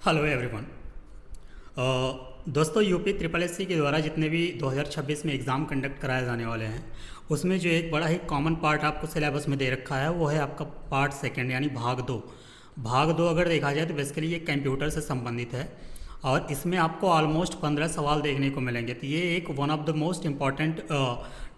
Hello everyone. दोस्तों UP triple S सी के द्वारा जितने भी 2026 में एग्ज़ाम कंडक्ट कराए जाने वाले हैं उसमें जो एक बड़ा ही कॉमन पार्ट आपको सिलेबस में दे रखा है वो है आपका पार्ट सेकंड यानी भाग दो अगर देखा जाए तो बेसिकली ये कंप्यूटर से संबंधित है और इसमें आपको ऑलमोस्ट 15 सवाल देखने को मिलेंगे। तो ये एक one of the most important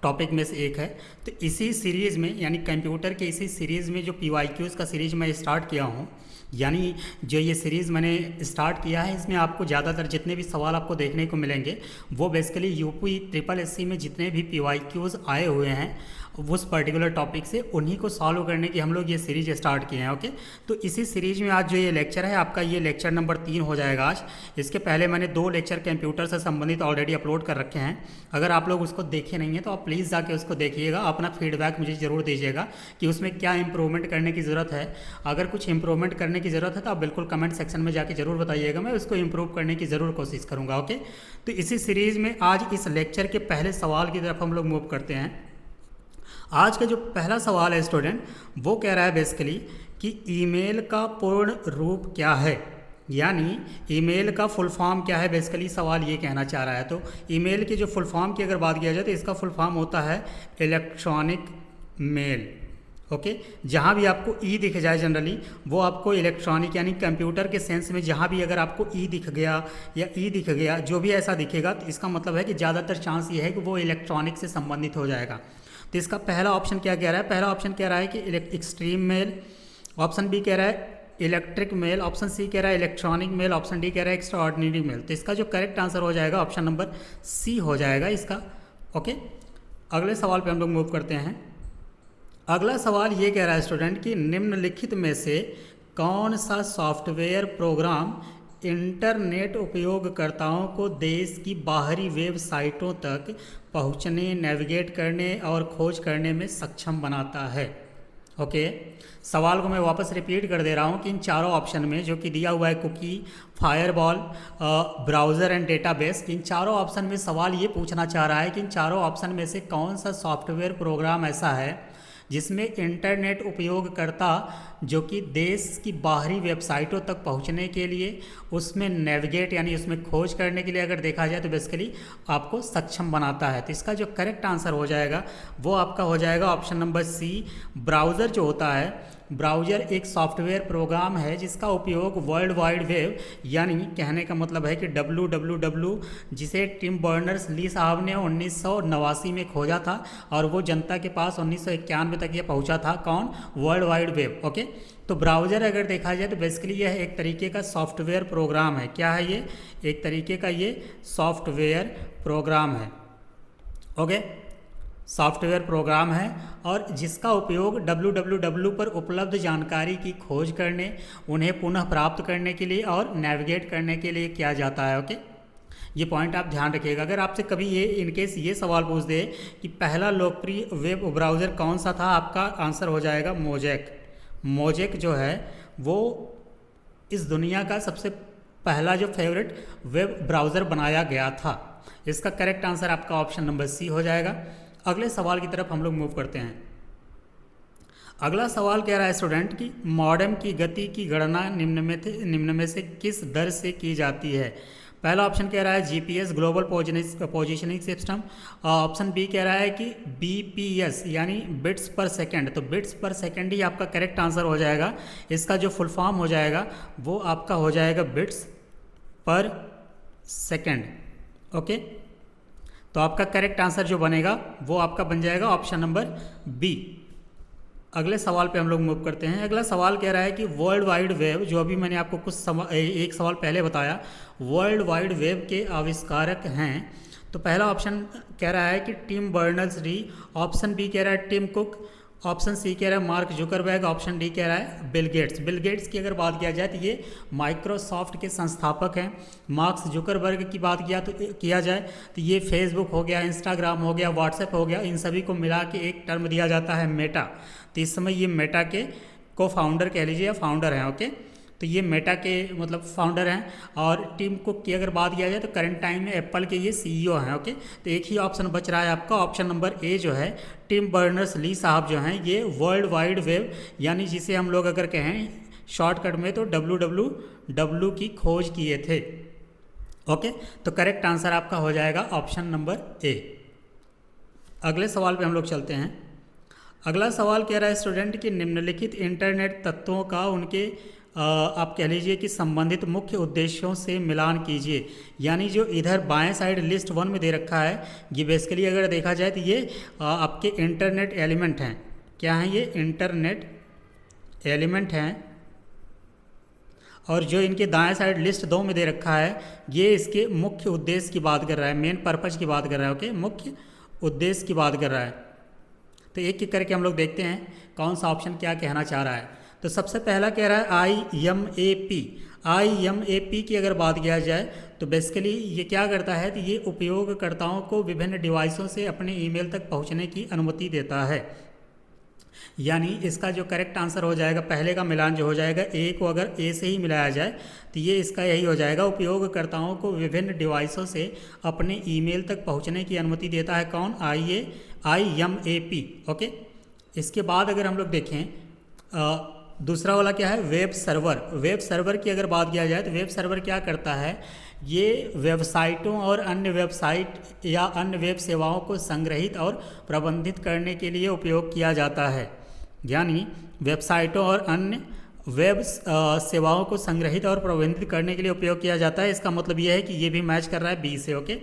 topic में से एक है। तो इसी सीरीज़ में यानी कंप्यूटर के इसी सीरीज़ में जो PYQs का सीरीज़ मैं स्टार्ट किया हूँ, यानी जो ये सीरीज़ मैंने स्टार्ट किया है इसमें आपको ज़्यादातर जितने भी सवाल आपको देखने को मिलेंगे वो basically UP triple S C में जितने भी PYQs आए हुए हैं उस पर्टिकुलर टॉपिक से उन्हीं को सॉल्व करने की हम लोग ये सीरीज स्टार्ट किए हैं। ओके, तो इसी सीरीज में आज जो ये लेक्चर है आपका ये लेक्चर नंबर 3 हो जाएगा आज। इसके पहले मैंने 2 लेक्चर कंप्यूटर से संबंधित ऑलरेडी अपलोड कर रखे हैं। अगर आप लोग उसको देखे नहीं हैं तो आप प्लीज़ जाके उसको देखिएगा, अपना फीडबैक मुझे ज़रूर दीजिएगा कि उसमें क्या इंप्रूवमेंट करने की ज़रूरत है। अगर कुछ इंप्रूवमेंट करने की ज़रूरत है तो आप बिल्कुल कमेंट सेक्शन में जाके ज़रूर बताइएगा, मैं उसको इम्प्रूव करने की ज़रूर कोशिश करूँगा। ओके, तो इसी सीरीज़ में आज इस लेक्चर के पहले सवाल की तरफ हम लोग मूव करते हैं। आज का जो पहला सवाल है स्टूडेंट वो कह रहा है बेसिकली कि ईमेल का पूर्ण रूप क्या है, यानी ईमेल का फुल फॉर्म क्या है। बेसिकली सवाल ये कहना चाह रहा है। तो ईमेल की जो फुल फॉर्म की अगर बात किया जाए तो इसका फुल फॉर्म होता है इलेक्ट्रॉनिक मेल। ओके, जहाँ भी आपको ई दिख जाए जनरली वो आपको इलेक्ट्रॉनिक यानी कंप्यूटर के सेंस में जहाँ भी अगर आपको ई दिख गया या ई दिख गया जो भी ऐसा दिखेगा तो इसका मतलब है कि ज़्यादातर चांस ये है कि वो इलेक्ट्रॉनिक से संबंधित हो जाएगा। तो इसका पहला ऑप्शन क्या कह रहा है? पहला ऑप्शन कह रहा है कि एक्सट्रीम मेल, ऑप्शन बी कह रहा है इलेक्ट्रिक मेल, ऑप्शन सी कह रहा है इलेक्ट्रॉनिक मेल, ऑप्शन डी कह रहा है एक्स्ट्रा ऑर्डिनरी मेल। तो इसका जो करेक्ट आंसर हो जाएगा ऑप्शन नंबर सी हो जाएगा इसका। ओके, अगले सवाल पे हम लोग मूव करते हैं। अगला सवाल ये कह रहा है स्टूडेंट कि निम्नलिखित में से कौन सा सॉफ्टवेयर प्रोग्राम इंटरनेट उपयोगकर्ताओं को देश की बाहरी वेबसाइटों तक पहुंचने, नेविगेट करने और खोज करने में सक्षम बनाता है। ओके, सवाल को मैं वापस रिपीट कर दे रहा हूं कि इन चारों ऑप्शन में जो कि दिया हुआ है cookie, firewall, browser and database, इन चारों ऑप्शन में सवाल ये पूछना चाह रहा है कि इन चारों ऑप्शन में से कौन सा सॉफ्टवेयर प्रोग्राम ऐसा है जिसमें इंटरनेट उपयोगकर्ता जो कि देश की बाहरी वेबसाइटों तक पहुंचने के लिए, उसमें नेविगेट यानी उसमें खोज करने के लिए अगर देखा जाए तो बेसिकली आपको सक्षम बनाता है। तो इसका जो करेक्ट आंसर हो जाएगा वो आपका हो जाएगा ऑप्शन नंबर सी। ब्राउज़र जो होता है, ब्राउज़र एक सॉफ्टवेयर प्रोग्राम है जिसका उपयोग वर्ल्ड वाइड वेब यानी कहने का मतलब है कि WWW, जिसे टिम बर्नर्स ली साहब ने 1989 में खोजा था और वो जनता के पास 1991 तक ये पहुंचा था। कौन? World wide web. ओके, तो ब्राउज़र अगर देखा जाए तो बेसिकली यह एक तरीके का सॉफ्टवेयर प्रोग्राम है। क्या है ये? एक तरीके का ये सॉफ्टवेयर प्रोग्राम है। ओके, सॉफ्टवेयर प्रोग्राम है और जिसका उपयोग www पर उपलब्ध जानकारी की खोज करने, उन्हें पुनः प्राप्त करने के लिए और नेविगेट करने के लिए किया जाता है। ओके, ये पॉइंट आप ध्यान रखिएगा। अगर आपसे कभी ये इनकेस ये सवाल पूछ दे कि पहला लोकप्रिय वेब ब्राउज़र कौन सा था, आपका आंसर हो जाएगा मोजेक। मोजेक जो है वो इस दुनिया का सबसे पहला जो फेवरेट वेब ब्राउज़र बनाया गया था। इसका करेक्ट आंसर आपका ऑप्शन नंबर सी हो जाएगा। अगले सवाल की तरफ हम लोग मूव करते हैं। अगला सवाल कह रहा है स्टूडेंट कि मॉडेम की गति की गणना निम्न में से किस दर से की जाती है? पहला ऑप्शन कह रहा है GPS global positioning system, option B कह रहा है कि BPS यानी बिट्स पर सेकंड। तो बिट्स पर सेकंड ही आपका करेक्ट आंसर हो जाएगा। इसका जो फुल फॉर्म हो जाएगा वो आपका हो जाएगा बिट्स पर सेकंड। ओके, तो आपका करेक्ट आंसर जो बनेगा वो आपका बन जाएगा ऑप्शन नंबर बी। अगले सवाल पे हम लोग मूव करते हैं। अगला सवाल कह रहा है कि वर्ल्ड वाइड वेब, जो अभी मैंने आपको एक सवाल पहले बताया, वर्ल्ड वाइड वेब के आविष्कारक हैं। तो पहला ऑप्शन कह रहा है कि Tim Berners Lee, option B कह रहा है टिम कुक, ऑप्शन सी कह रहा है मार्क जुकरबर्ग, ऑप्शन डी कह रहा है बिल गेट्स। बिल गेट्स की अगर बात किया जाए तो ये माइक्रोसॉफ्ट के संस्थापक हैं। मार्क जुकरबर्ग की बात किया जाए तो ये फेसबुक हो गया, इंस्टाग्राम हो गया, व्हाट्सएप हो गया, इन सभी को मिला के एक टर्म दिया जाता है मेटा। तो इस समय ये मेटा के को फाउंडर कह लीजिए या फाउंडर हैं। ओके, तो ये मेटा के मतलब फाउंडर हैं। और टिम कुक की अगर बात किया जाए तो करंट टाइम में एप्पल के ये CEO हैं। ओके, तो एक ही ऑप्शन बच रहा है आपका, ऑप्शन नंबर ए जो है टिम बर्नर्स ली साहब जो हैं ये वर्ल्ड वाइड वेब यानी जिसे हम लोग अगर कहें शॉर्टकट में तो www की खोज किए थे। ओके, तो करेक्ट आंसर आपका हो जाएगा ऑप्शन नंबर ए। अगले सवाल पे हम लोग चलते हैं। अगला सवाल कह रहा है स्टूडेंट कि निम्नलिखित इंटरनेट तत्वों का उनके आप कह लीजिए कि संबंधित मुख्य उद्देश्यों से मिलान कीजिए। यानी जो इधर बाएं साइड लिस्ट 1 में दे रखा है, ये बेसिकली अगर देखा जाए तो ये आपके इंटरनेट एलिमेंट हैं। क्या हैं ये? इंटरनेट एलिमेंट हैं। और जो इनके दाएं साइड लिस्ट 2 में दे रखा है, ये इसके मुख्य उद्देश्य की बात कर रहा है, मेन पर्पज की बात कर रहा है। ओके, मुख्य उद्देश्य की बात कर रहा है। तो एक एक करके हम लोग देखते हैं कौन सा ऑप्शन क्या कहना चाह रहा है। तो सबसे पहला कह रहा है IMAP। IMAP की अगर बात किया जाए तो बेसिकली ये क्या करता है, तो ये उपयोगकर्ताओं को विभिन्न डिवाइसों से अपने ईमेल तक पहुंचने की अनुमति देता है। यानी इसका जो करेक्ट आंसर हो जाएगा, पहले का मिलान जो हो जाएगा, ए को अगर ए से ही मिलाया जाए तो ये इसका यही हो जाएगा, उपयोगकर्ताओं को विभिन्न डिवाइसों से अपने ईमेल तक पहुंचने की अनुमति देता है। कौन? IMAP। ओके, इसके बाद अगर हम लोग देखें दूसरा वाला क्या है? Web server. वेब सर्वर की अगर बात किया जाए तो वेब सर्वर क्या करता है, ये वेबसाइटों और अन्य वेबसाइट या अन्य वेब सेवाओं को संग्रहित और प्रबंधित करने के लिए उपयोग किया जाता है। यानी वेबसाइटों और अन्य वेब सेवाओं को संग्रहित और प्रबंधित करने के लिए उपयोग किया जाता है। इसका मतलब यह है कि ये भी मैच कर रहा है बी से। ओके,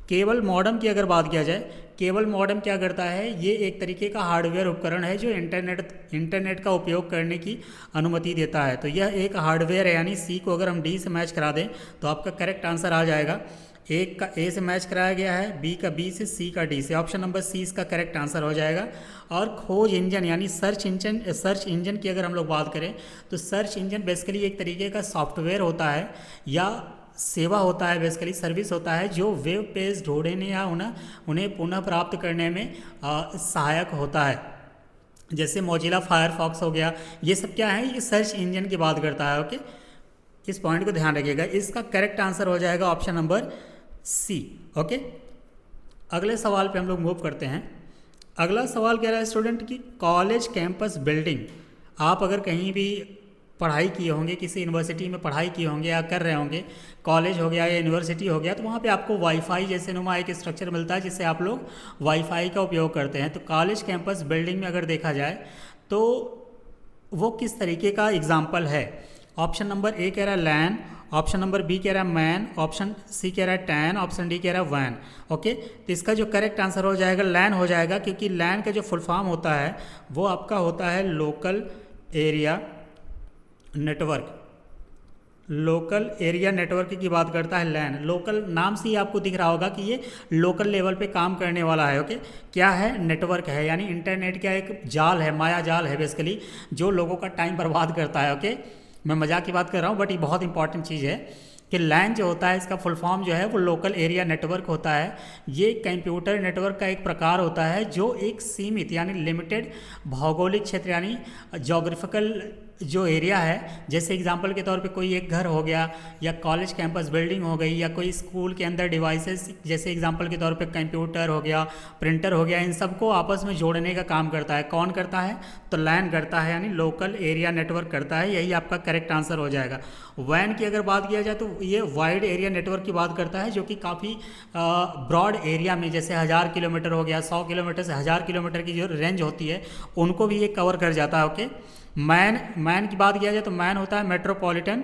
केबल मॉडेम की अगर बात किया जाए, केबल मॉडेम क्या करता है, ये एक तरीके का हार्डवेयर उपकरण है जो इंटरनेट का उपयोग करने की अनुमति देता है। तो यह एक हार्डवेयर है, यानी सी को अगर हम डी से मैच करा दें तो आपका करेक्ट आंसर आ जाएगा। एक का ए से मैच कराया गया है, बी का बी से, सी का डी से। ऑप्शन नंबर सी इसका करेक्ट आंसर हो जाएगा। और खोज इंजन यानी सर्च इंजन की अगर हम लोग बात करें तो सर्च इंजन बेसिकली एक तरीके का सॉफ्टवेयर होता है या सेवा होता है, बेसिकली सर्विस होता है, जो वेब पेज ढूंढने या उन्हें पुनः प्राप्त करने में सहायक होता है। जैसे मोजिला फायरफॉक्स हो गया, ये सब क्या है, ये सर्च इंजन की बात करता है। ओके, इस पॉइंट को ध्यान रखिएगा। इसका करेक्ट आंसर हो जाएगा ऑप्शन नंबर सी। ओके, अगले सवाल पे हम लोग मूव करते हैं। अगला सवाल कह रहा है स्टूडेंट की कॉलेज कैंपस बिल्डिंग। आप अगर कहीं भी पढ़ाई किए होंगे, किसी यूनिवर्सिटी में पढ़ाई किए होंगे या कर रहे होंगे, कॉलेज हो गया या यूनिवर्सिटी हो गया, तो वहाँ पे आपको वाईफाई जैसे नुमा एक स्ट्रक्चर मिलता है जिससे आप लोग वाईफाई का उपयोग करते हैं। तो कॉलेज कैंपस बिल्डिंग में अगर देखा जाए तो वो किस तरीके का एग्जाम्पल है? ऑप्शन नंबर ए कह रहा है लैन, ऑप्शन नंबर बी कह रहा है मैन, ऑप्शन सी कह रहा है टैन, ऑप्शन डी कह रहा है वैन। ओके, तो इसका जो करेक्ट आंसर हो जाएगा लैन हो जाएगा, क्योंकि लैन का जो फुल फॉर्म होता है वो आपका होता है local area network. Local area network की बात करता है लैन। लोकल नाम से ही आपको दिख रहा होगा कि ये लोकल लेवल पे काम करने वाला है। ओके, क्या है? नेटवर्क है, यानी इंटरनेट का एक जाल है, माया जाल है बेसिकली, जो लोगों का टाइम बर्बाद करता है। ओके, मैं मजाक की बात कर रहा हूँ बट ये बहुत इंपॉर्टेंट चीज़ है कि लैन जो होता है इसका फुल फॉर्म जो है वो लोकल एरिया नेटवर्क होता है। ये कंप्यूटर नेटवर्क का एक प्रकार होता है जो एक सीमित यानी लिमिटेड भौगोलिक क्षेत्र यानी जोग्राफिकल जो एरिया है, जैसे एग्जांपल के तौर पे कोई एक घर हो गया या कॉलेज कैंपस बिल्डिंग हो गई या कोई स्कूल के अंदर डिवाइसेस, जैसे एग्जांपल के तौर पे कंप्यूटर हो गया, प्रिंटर हो गया, इन सबको आपस में जोड़ने का काम करता है। कौन करता है? तो लैन करता है, यानी लोकल एरिया नेटवर्क करता है। यही आपका करेक्ट आंसर हो जाएगा। वैन की अगर बात किया जाए तो ये वाइड एरिया नेटवर्क की बात करता है, जो कि काफ़ी ब्रॉड एरिया में, जैसे 1000 किलोमीटर हो गया, 100 किलोमीटर से 1000 किलोमीटर की जो रेंज होती है उनको भी ये कवर कर जाता है। ओके, मैन की बात किया जाए तो मैन होता है मेट्रोपॉलिटन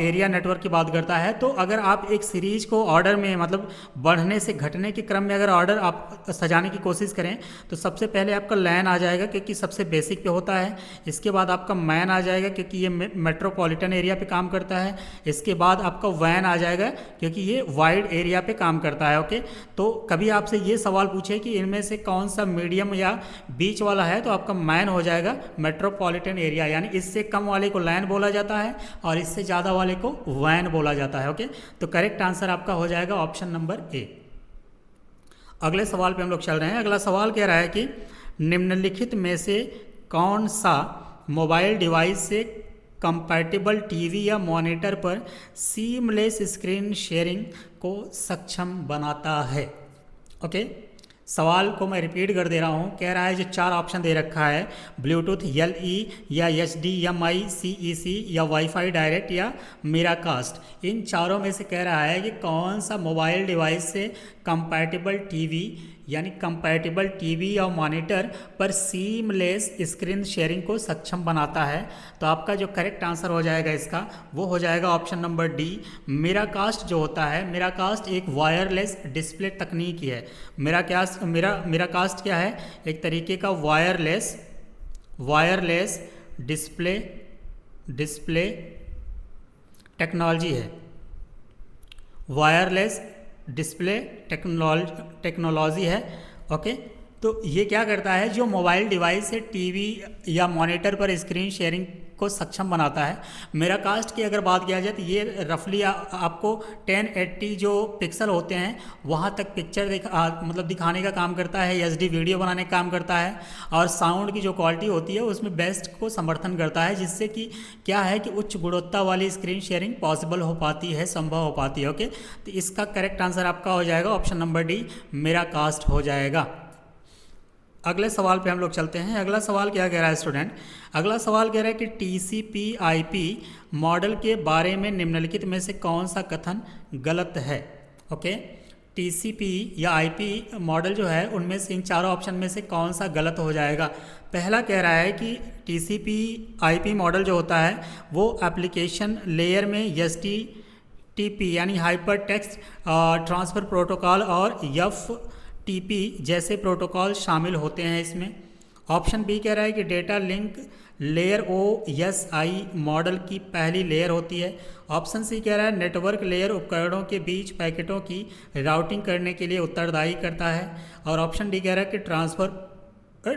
एरिया नेटवर्क की बात करता है। तो अगर आप एक सीरीज को ऑर्डर में मतलब बढ़ने से घटने के क्रम में अगर ऑर्डर आप सजाने की कोशिश करें तो सबसे पहले आपका लैन आ जाएगा क्योंकि सबसे बेसिक पे होता है। इसके बाद आपका मैन आ जाएगा क्योंकि ये मेट्रोपॉलिटन एरिया पे काम करता है। इसके बाद आपका वैन आ जाएगा क्योंकि ये वाइड एरिया पे काम करता है। ओके, तो कभी आपसे ये सवाल पूछे कि इनमें से कौन सा मीडियम या बीच वाला है, तो आपका मैन हो जाएगा मेट्रोपॉलिटन एरिया, यानी इससे कम वाले को लैन बोला जाता है और इससे ज़्यादा वाले को वैन बोला जाता है। ओके, तो करेक्ट आंसर आपका हो जाएगा ऑप्शन नंबर ए। अगले सवाल पे हम लोग चल रहे हैं। अगला सवाल कह रहा है कि निम्नलिखित में से कौन सा मोबाइल डिवाइस से कंपैटिबल टीवी या मॉनिटर पर सीमलेस स्क्रीन शेयरिंग को सक्षम बनाता है? ओके, सवाल को मैं रिपीट कर दे रहा हूँ। कह रहा है जो 4 ऑप्शन दे रखा है, ब्लूटूथ, LE या HDMI CEC या वाईफाई डायरेक्ट या मीराकास्ट, इन चारों में से कह रहा है कि कौन सा मोबाइल डिवाइस से कंपैटिबल टीवी यानी कंपैटिबल टीवी या मॉनिटर पर सीमलेस स्क्रीन शेयरिंग को सक्षम बनाता है। तो आपका जो करेक्ट आंसर हो जाएगा इसका वो हो जाएगा ऑप्शन नंबर डी, मीराकास्ट जो होता है। मीराकास्ट एक वायरलेस डिस्प्ले तकनीक है। मीराकास्ट क्या है? एक तरीके का वायरलेस डिस्प्ले टेक्नोलॉजी है। वायरलेस डिस्प्ले टेक्नोलॉजी है। ओके, तो ये क्या करता है, जो मोबाइल डिवाइस से टीवी या मॉनिटर पर स्क्रीन शेयरिंग को सक्षम बनाता है। मीराकास्ट की अगर बात किया जाए तो ये रफली आपको 1080 जो पिक्सल होते हैं वहाँ तक पिक्चर मतलब दिखाने का काम करता है, HD वीडियो बनाने का काम करता है, और साउंड की जो क्वालिटी होती है उसमें बेस्ट को समर्थन करता है, जिससे कि क्या है कि उच्च गुणवत्ता वाली स्क्रीन शेयरिंग पॉसिबल हो पाती है, संभव हो पाती है। ओके, तो इसका करेक्ट आंसर आपका हो जाएगा ऑप्शन नंबर डी, मीराकास्ट हो जाएगा। अगले सवाल पे हम लोग चलते हैं। अगला सवाल क्या कह रहा है स्टूडेंट? अगला सवाल कह रहा है कि TCP/IP मॉडल के बारे में निम्नलिखित में से कौन सा कथन गलत है? ओके, TCP या IP मॉडल जो है उनमें से इन चारों ऑप्शन में से कौन सा गलत हो जाएगा? पहला कह रहा है कि TCP/IP मॉडल जो होता है वो एप्लीकेशन लेयर में HTTP यानी हाइपर टेक्स्ट ट्रांसफ़र प्रोटोकॉल और FTP जैसे प्रोटोकॉल शामिल होते हैं इसमें। ऑप्शन बी कह रहा है कि data link layer OSI model की पहली लेयर होती है। ऑप्शन सी कह रहा है नेटवर्क लेयर उपकरणों के बीच पैकेटों की राउटिंग करने के लिए उत्तरदायी करता है। और ऑप्शन डी कह रहा है कि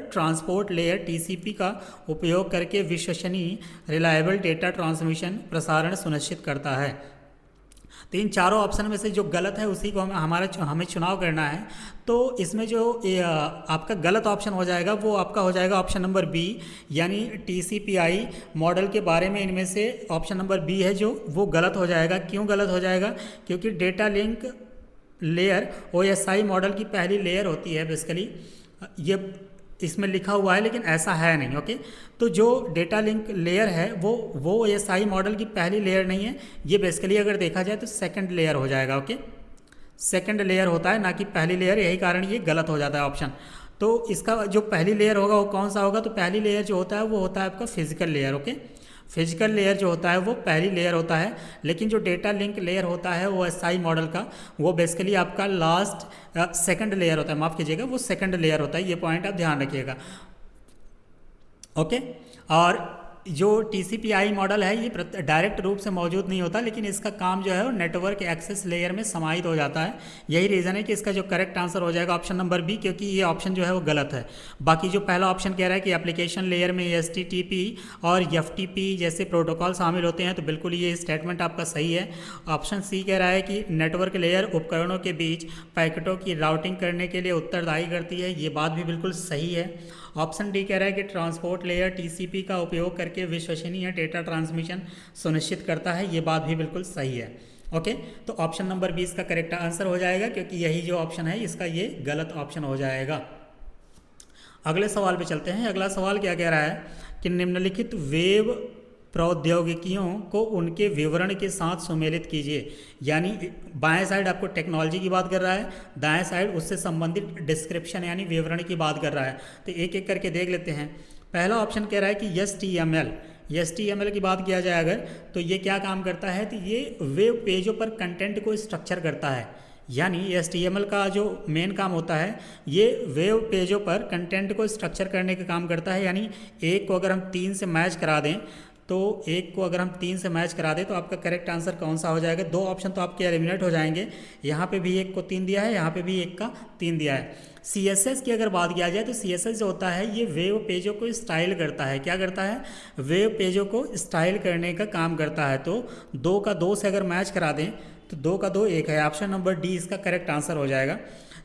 ट्रांसपोर्ट लेयर TCP का उपयोग करके विश्वसनीय रिलायबल डेटा ट्रांसमिशन प्रसारण सुनिश्चित करता है। तो इन चारों ऑप्शन में से जो गलत है उसी को हमें चुनाव करना है। तो इसमें जो आपका गलत ऑप्शन हो जाएगा वो आपका हो जाएगा ऑप्शन नंबर बी, यानी TCP/I मॉडल के बारे में इनमें से ऑप्शन नंबर बी है जो वो गलत हो जाएगा। क्यों गलत हो जाएगा? क्योंकि data link layer OSI model की पहली लेयर होती है बेसिकली, ये इसमें लिखा हुआ है लेकिन ऐसा है नहीं। ओके, तो जो डेटा लिंक लेयर है वो OSI मॉडल की पहली लेयर नहीं है, ये बेसिकली अगर देखा जाए तो सेकंड लेयर हो जाएगा। ओके, सेकंड लेयर होता है ना कि पहली लेयर, यही कारण ये गलत हो जाता है ऑप्शन। तो इसका जो पहली लेयर होगा वो कौन सा होगा? तो पहली लेयर जो होता है वो होता है आपका physical layer. Okay, physical layer जो होता है वो पहली लेयर होता है, लेकिन जो डेटा लिंक लेयर होता है OSI मॉडल का वो बेसिकली आपका लास्ट सेकंड लेयर होता है, माफ़ कीजिएगा, वो सेकंड लेयर होता है। ये पॉइंट आप ध्यान रखिएगा। ओके, और जो TCP/I मॉडल है ये डायरेक्ट रूप से मौजूद नहीं होता, लेकिन इसका काम जो है वो नेटवर्क एक्सेस लेयर में समाहित हो जाता है। यही रीज़न है कि इसका जो करेक्ट आंसर हो जाएगा ऑप्शन नंबर बी, क्योंकि ये ऑप्शन जो है वो गलत है। बाकी जो पहला ऑप्शन कह रहा है कि एप्लीकेशन लेयर में HTTP और FTP जैसे प्रोटोकॉल शामिल होते हैं, तो बिल्कुल ये स्टेटमेंट आपका सही है। ऑप्शन सी कह रहा है कि नेटवर्क लेयर उपकरणों के बीच पैकेटों की राउटिंग करने के लिए उत्तरदायी करती है, ये बात भी बिल्कुल सही है। ऑप्शन डी कह रहा है कि ट्रांसपोर्ट लेयर TCP का उपयोग करके विश्वसनीय डेटा ट्रांसमिशन सुनिश्चित करता है, ये बात भी बिल्कुल सही है। ओके, तो ऑप्शन नंबर 20 का करेक्ट आंसर हो जाएगा, क्योंकि यही जो ऑप्शन है इसका ये गलत ऑप्शन हो जाएगा। अगले सवाल पे चलते हैं। अगला सवाल क्या कह रहा है कि निम्नलिखित वेब प्रौद्योगिकियों को उनके विवरण के साथ सुमेलित कीजिए। यानी बाएं साइड आपको टेक्नोलॉजी की बात कर रहा है, दाएं साइड उससे संबंधित डिस्क्रिप्शन यानी विवरण की बात कर रहा है। तो एक एक करके देख लेते हैं। पहला ऑप्शन कह रहा है कि HTML की बात किया जाए अगर, तो ये क्या काम करता है? तो ये वेब पेजों पर कंटेंट को स्ट्रक्चर करता है। यानी HTML का जो मेन काम होता है ये वेब पेजों पर कंटेंट को स्ट्रक्चर करने का काम करता है। यानी एक को अगर हम 3 से मैच करा दें, तो एक को अगर हम 3 से मैच करा दें तो आपका करेक्ट आंसर कौन सा हो जाएगा? 2 ऑप्शन तो आपके एलिमिनेट हो जाएंगे। यहाँ पे भी एक को 3 दिया है, यहाँ पे भी एक का 3 दिया है। CSS की अगर बात किया जाए तो CSS जो होता है ये वेब पेजों को स्टाइल करता है। क्या करता है? वेब पेजों को स्टाइल करने का काम करता है। तो 2 का 2 से अगर मैच करा दें तो 2 का 2 1 है। ऑप्शन नंबर डी इसका करेक्ट आंसर हो जाएगा।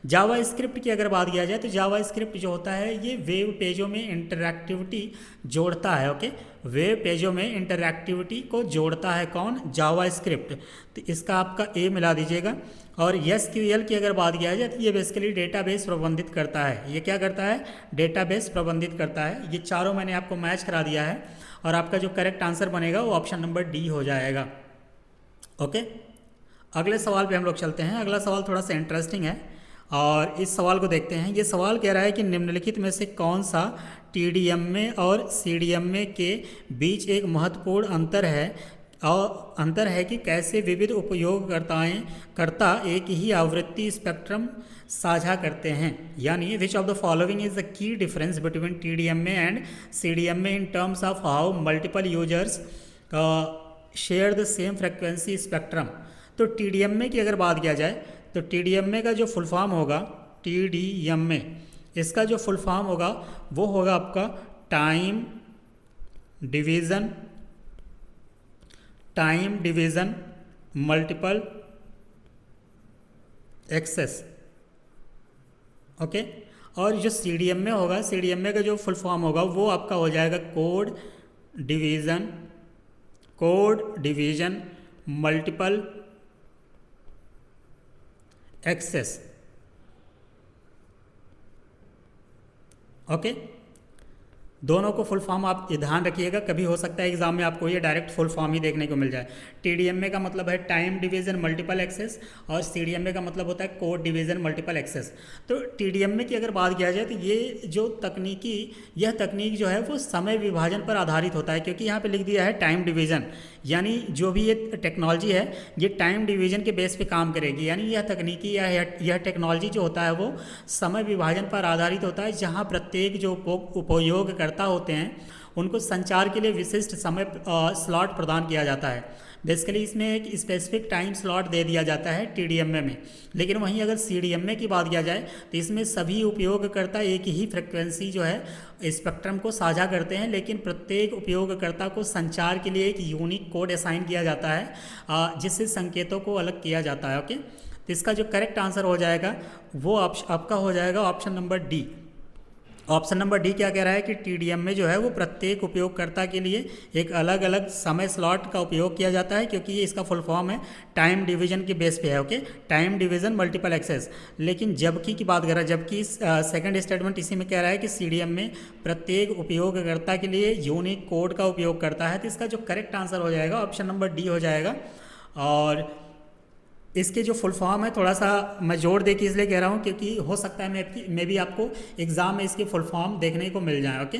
जावा स्क्रिप्ट की अगर बात किया जाए तो जावा स्क्रिप्ट जो होता है ये वेब पेजों में इंटरैक्टिविटी जोड़ता है। ओके, वेब पेजों में इंटरैक्टिविटी को जोड़ता है कौन? जावा स्क्रिप्ट। तो इसका आपका ए मिला दीजिएगा। और SQL की अगर बात किया जाए तो ये बेसिकली डेटाबेस प्रबंधित करता है। ये क्या करता है? डेटाबेस प्रबंधित करता है। ये चारों मैंने आपको मैच करा दिया है और आपका जो करेक्ट आंसर बनेगा वो ऑप्शन नंबर डी हो जाएगा। ओके, अगले सवाल पे हम लोग चलते हैं। अगला सवाल थोड़ा सा इंटरेस्टिंग है और इस सवाल को देखते हैं। ये सवाल कह रहा है कि निम्नलिखित में से कौन सा TDMA और CDMA के बीच एक महत्वपूर्ण अंतर है कि कैसे विविध करता एक ही आवृत्ति स्पेक्ट्रम साझा करते हैं। यानी विच of the following is the key difference between TDMA and CDMA in terms of how multiple users share the same frequency spectrum. तो TDMA की अगर बात किया जाए तो TDMA का जो फुल फॉर्म होगा, TDMA इसका जो फुल फॉर्म होगा वो होगा आपका time division multiple access. Okay, और जो CDMA होगा, CDMA का जो फुल फॉर्म होगा वो आपका हो जाएगा code division multiple access. Okay, दोनों को फुल फॉर्म आप ये ध्यान रखिएगा, कभी हो सकता है एग्जाम में आपको ये डायरेक्ट फुल फॉर्म ही देखने को मिल जाए। TDMA का मतलब है टाइम डिवीज़न मल्टीपल एक्सेस और CDMA का मतलब होता है कोड डिवीज़न मल्टीपल एक्सेस। तो TDMA की अगर बात किया जाए तो ये जो यह तकनीक जो है वो समय विभाजन पर आधारित होता है, क्योंकि यहाँ पे लिख दिया है टाइम डिवीज़न, यानी जो भी ये टेक्नोलॉजी है ये टाइम डिवीज़न के बेस पे काम करेगी। यानी यह तकनीकी या यह टेक्नोलॉजी जो होता है वो समय विभाजन पर आधारित होता है, जहाँ प्रत्येक जो उपयोगकर्ता होते हैं उनको संचार के लिए विशिष्ट समय स्लॉट प्रदान किया जाता है। बेसिकली इसमें एक स्पेसिफिक टाइम स्लॉट दे दिया जाता है TDMA में। लेकिन वहीं अगर CDMA की बात किया जाए तो इसमें सभी उपयोगकर्ता एक ही फ्रिक्वेंसी जो है स्पेक्ट्रम को साझा करते हैं, लेकिन प्रत्येक उपयोगकर्ता को संचार के लिए एक यूनिक कोड असाइन किया जाता है जिससे संकेतों को अलग किया जाता है। ओके, तो इसका जो करेक्ट आंसर हो जाएगा वो आपका हो जाएगा option number D. Option number D क्या कह रहा है कि TDMA जो है वो प्रत्येक उपयोगकर्ता के लिए एक अलग अलग समय स्लॉट का उपयोग किया जाता है, क्योंकि ये इसका फुल फॉर्म है टाइम डिवीजन के बेस पे है। Okay, time division multiple access. लेकिन जबकि की बात कर रहा है, जबकि सेकंड स्टेटमेंट इसी में कह रहा है कि CDMA प्रत्येक उपयोगकर्ता के लिए यूनिक कोड का उपयोग करता है। तो इसका जो करेक्ट आंसर हो जाएगा ऑप्शन नंबर डी हो जाएगा। और इसके जो फुल फॉर्म है थोड़ा सा मैं जोड़ दे के इसलिए कह रहा हूँ क्योंकि हो सकता है मैं भी आपको एग्ज़ाम में इसके फुल फॉर्म देखने को मिल जाए। ओके,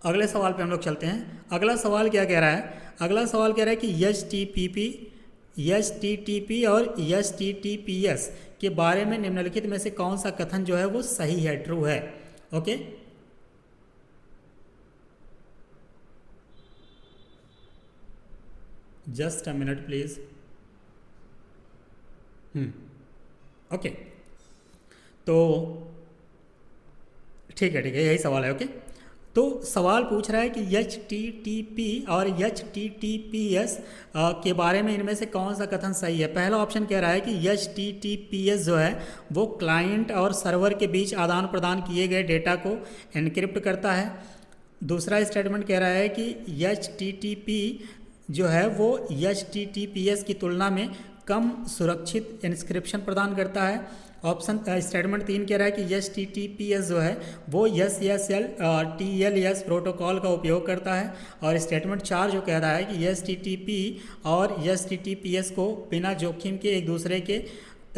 अगले सवाल पे हम लोग चलते हैं। अगला सवाल क्या कह रहा है? अगला सवाल कह रहा है कि HTTP और HTTPS के बारे में निम्नलिखित में से कौन सा कथन जो है वो सही है, ट्रू है। Okay, just a minute please. Okay, तो ठीक है यही सवाल है। ओके, तो सवाल पूछ रहा है कि HTTP और HTTPS के बारे में इनमें से कौन सा कथन सही है। पहला ऑप्शन कह रहा है कि HTTPS जो है वो क्लाइंट और सर्वर के बीच आदान प्रदान किए गए डेटा को एनक्रिप्ट करता है। दूसरा स्टेटमेंट कह रहा है कि HTTP जो है वो HTTPS की तुलना में कम सुरक्षित इंस्क्रिप्शन प्रदान करता है। ऑप्शन स्टेटमेंट 3 कह रहा है कि HTTPS जो है वो SSL TLS प्रोटोकॉल का उपयोग करता है। और स्टेटमेंट 4 जो कह रहा है कि HTTP और HTTPS को बिना जोखिम के एक दूसरे के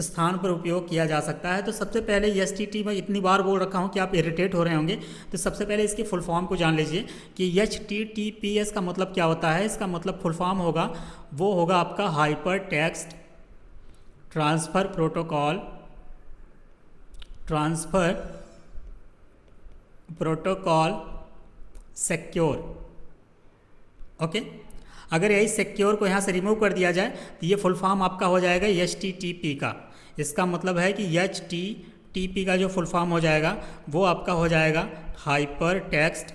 स्थान पर उपयोग किया जा सकता है। तो सबसे पहले HTTP मैं इतनी बार बोल रखा हूँ कि आप इरिटेट हो रहे होंगे, तो सबसे पहले इसके फुल फॉर्म को जान लीजिए कि HTTPS का मतलब क्या होता है। इसका मतलब फुल फॉर्म होगा वो होगा आपका hyper text transfer protocol secure. Okay, अगर यही सिक्योर को यहाँ से रिमूव कर दिया जाए तो ये फुल फॉर्म आपका हो जाएगा HTTP का। इसका मतलब है कि HTTP का जो फुल फॉर्म हो जाएगा वो आपका हो जाएगा hyper text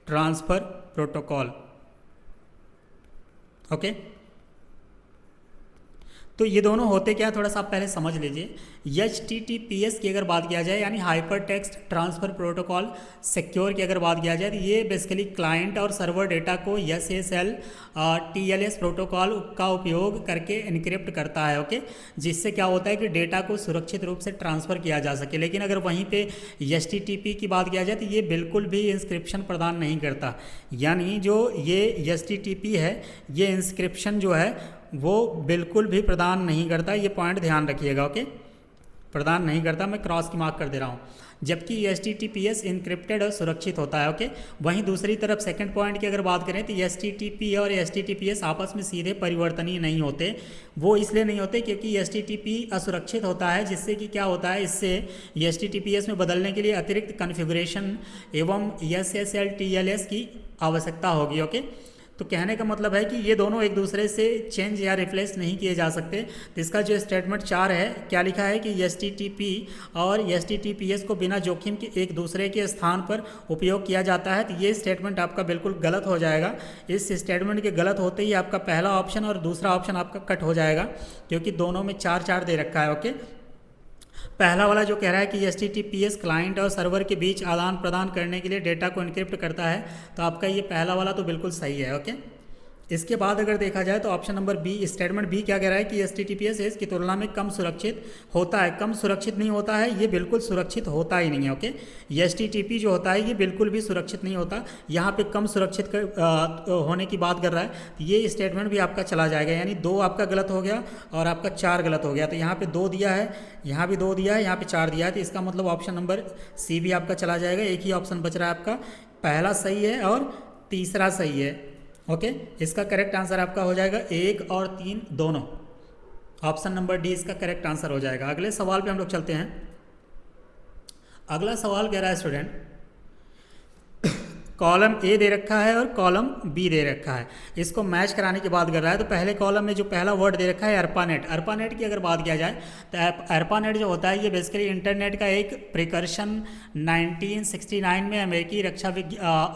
transfer protocol. Okay, तो ये दोनों होते क्या, थोड़ा सा आप पहले समझ लीजिए। HTTPS की अगर बात किया जाए यानी hyper text transfer protocol secure की अगर बात किया जाए तो ये बेसिकली क्लाइंट और सर्वर डेटा को SSL TLS प्रोटोकॉल का उपयोग करके इनक्रिप्ट करता है, ओके, जिससे क्या होता है कि डेटा को सुरक्षित रूप से ट्रांसफ़र किया जा सके। लेकिन अगर वहीं पे HTTP की बात किया जाए तो ये बिल्कुल भी इंस्क्रिप्शन प्रदान नहीं करता, यानी जो ये HTTP है ये इंस्क्रिप्शन जो है वो बिल्कुल भी प्रदान नहीं करता, ये पॉइंट ध्यान रखिएगा, ओके, प्रदान नहीं करता, मैं क्रॉस की मार्क कर दे रहा हूँ। जबकि HTTPS इनक्रिप्टेड और सुरक्षित होता है, ओके। वहीं दूसरी तरफ सेकंड पॉइंट की अगर बात करें तो HTTP और HTTPS आपस में सीधे परिवर्तनीय नहीं होते। वो इसलिए नहीं होते क्योंकि HTTP असुरक्षित होता है, जिससे कि क्या होता है, इससे HTTPS में बदलने के लिए अतिरिक्त कॉन्फ़िगरेशन एवं SSL TLS की आवश्यकता होगी, ओके। तो कहने का मतलब है कि ये दोनों एक दूसरे से चेंज या रिप्लेस नहीं किए जा सकते। तो इसका जो स्टेटमेंट 4 है, क्या लिखा है कि HTTP और HTTPS को बिना जोखिम के एक दूसरे के स्थान पर उपयोग किया जाता है। तो ये स्टेटमेंट आपका बिल्कुल गलत हो जाएगा। इस स्टेटमेंट के गलत होते ही आपका पहला ऑप्शन और दूसरा ऑप्शन आपका कट हो जाएगा, क्योंकि दोनों में 4-4 दे रखा है, ओके। पहला वाला जो कह रहा है कि HTTPS क्लाइंट और सर्वर के बीच आदान प्रदान करने के लिए डेटा को इनक्रिप्ट करता है, तो आपका ये पहला वाला तो बिल्कुल सही है, ओके। इसके बाद अगर देखा जाए तो option number B, statement B क्या कह रहा है कि HTTPS इसकी तुलना में कम सुरक्षित होता है। कम सुरक्षित नहीं होता है, ये बिल्कुल सुरक्षित होता ही नहीं है, ओके। HTTP जो होता है ये बिल्कुल भी सुरक्षित नहीं होता। यहाँ पे कम सुरक्षित होने की बात कर रहा है, तो ये स्टेटमेंट भी आपका चला जाएगा, यानी 2 आपका गलत हो गया और आपका 4 गलत हो गया। तो यहाँ पे 2 दिया है, यहाँ भी 2 दिया है, यहाँ पे 4 दिया है, तो इसका मतलब ऑप्शन नंबर सी भी आपका चला जाएगा। एक ही ऑप्शन बच रहा है आपका, पहला सही है और तीसरा सही है, ओके। इसका करेक्ट आंसर आपका हो जाएगा 1 और 3 दोनों, ऑप्शन नंबर डी इसका करेक्ट आंसर हो जाएगा। अगले सवाल पे हम लोग चलते हैं। अगला सवाल कह रहा है स्टूडेंट, कॉलम ए दे रखा है और कॉलम बी दे रखा है, इसको मैच कराने की बात कर रहा है। तो पहले कॉलम में जो पहला वर्ड दे रखा है ARPANET, ARPANEट की अगर बात किया जाए तो ARPANEट जो होता है ये बेसिकली इंटरनेट का एक प्रिकर्शन 1969 में अमेरिकी रक्षा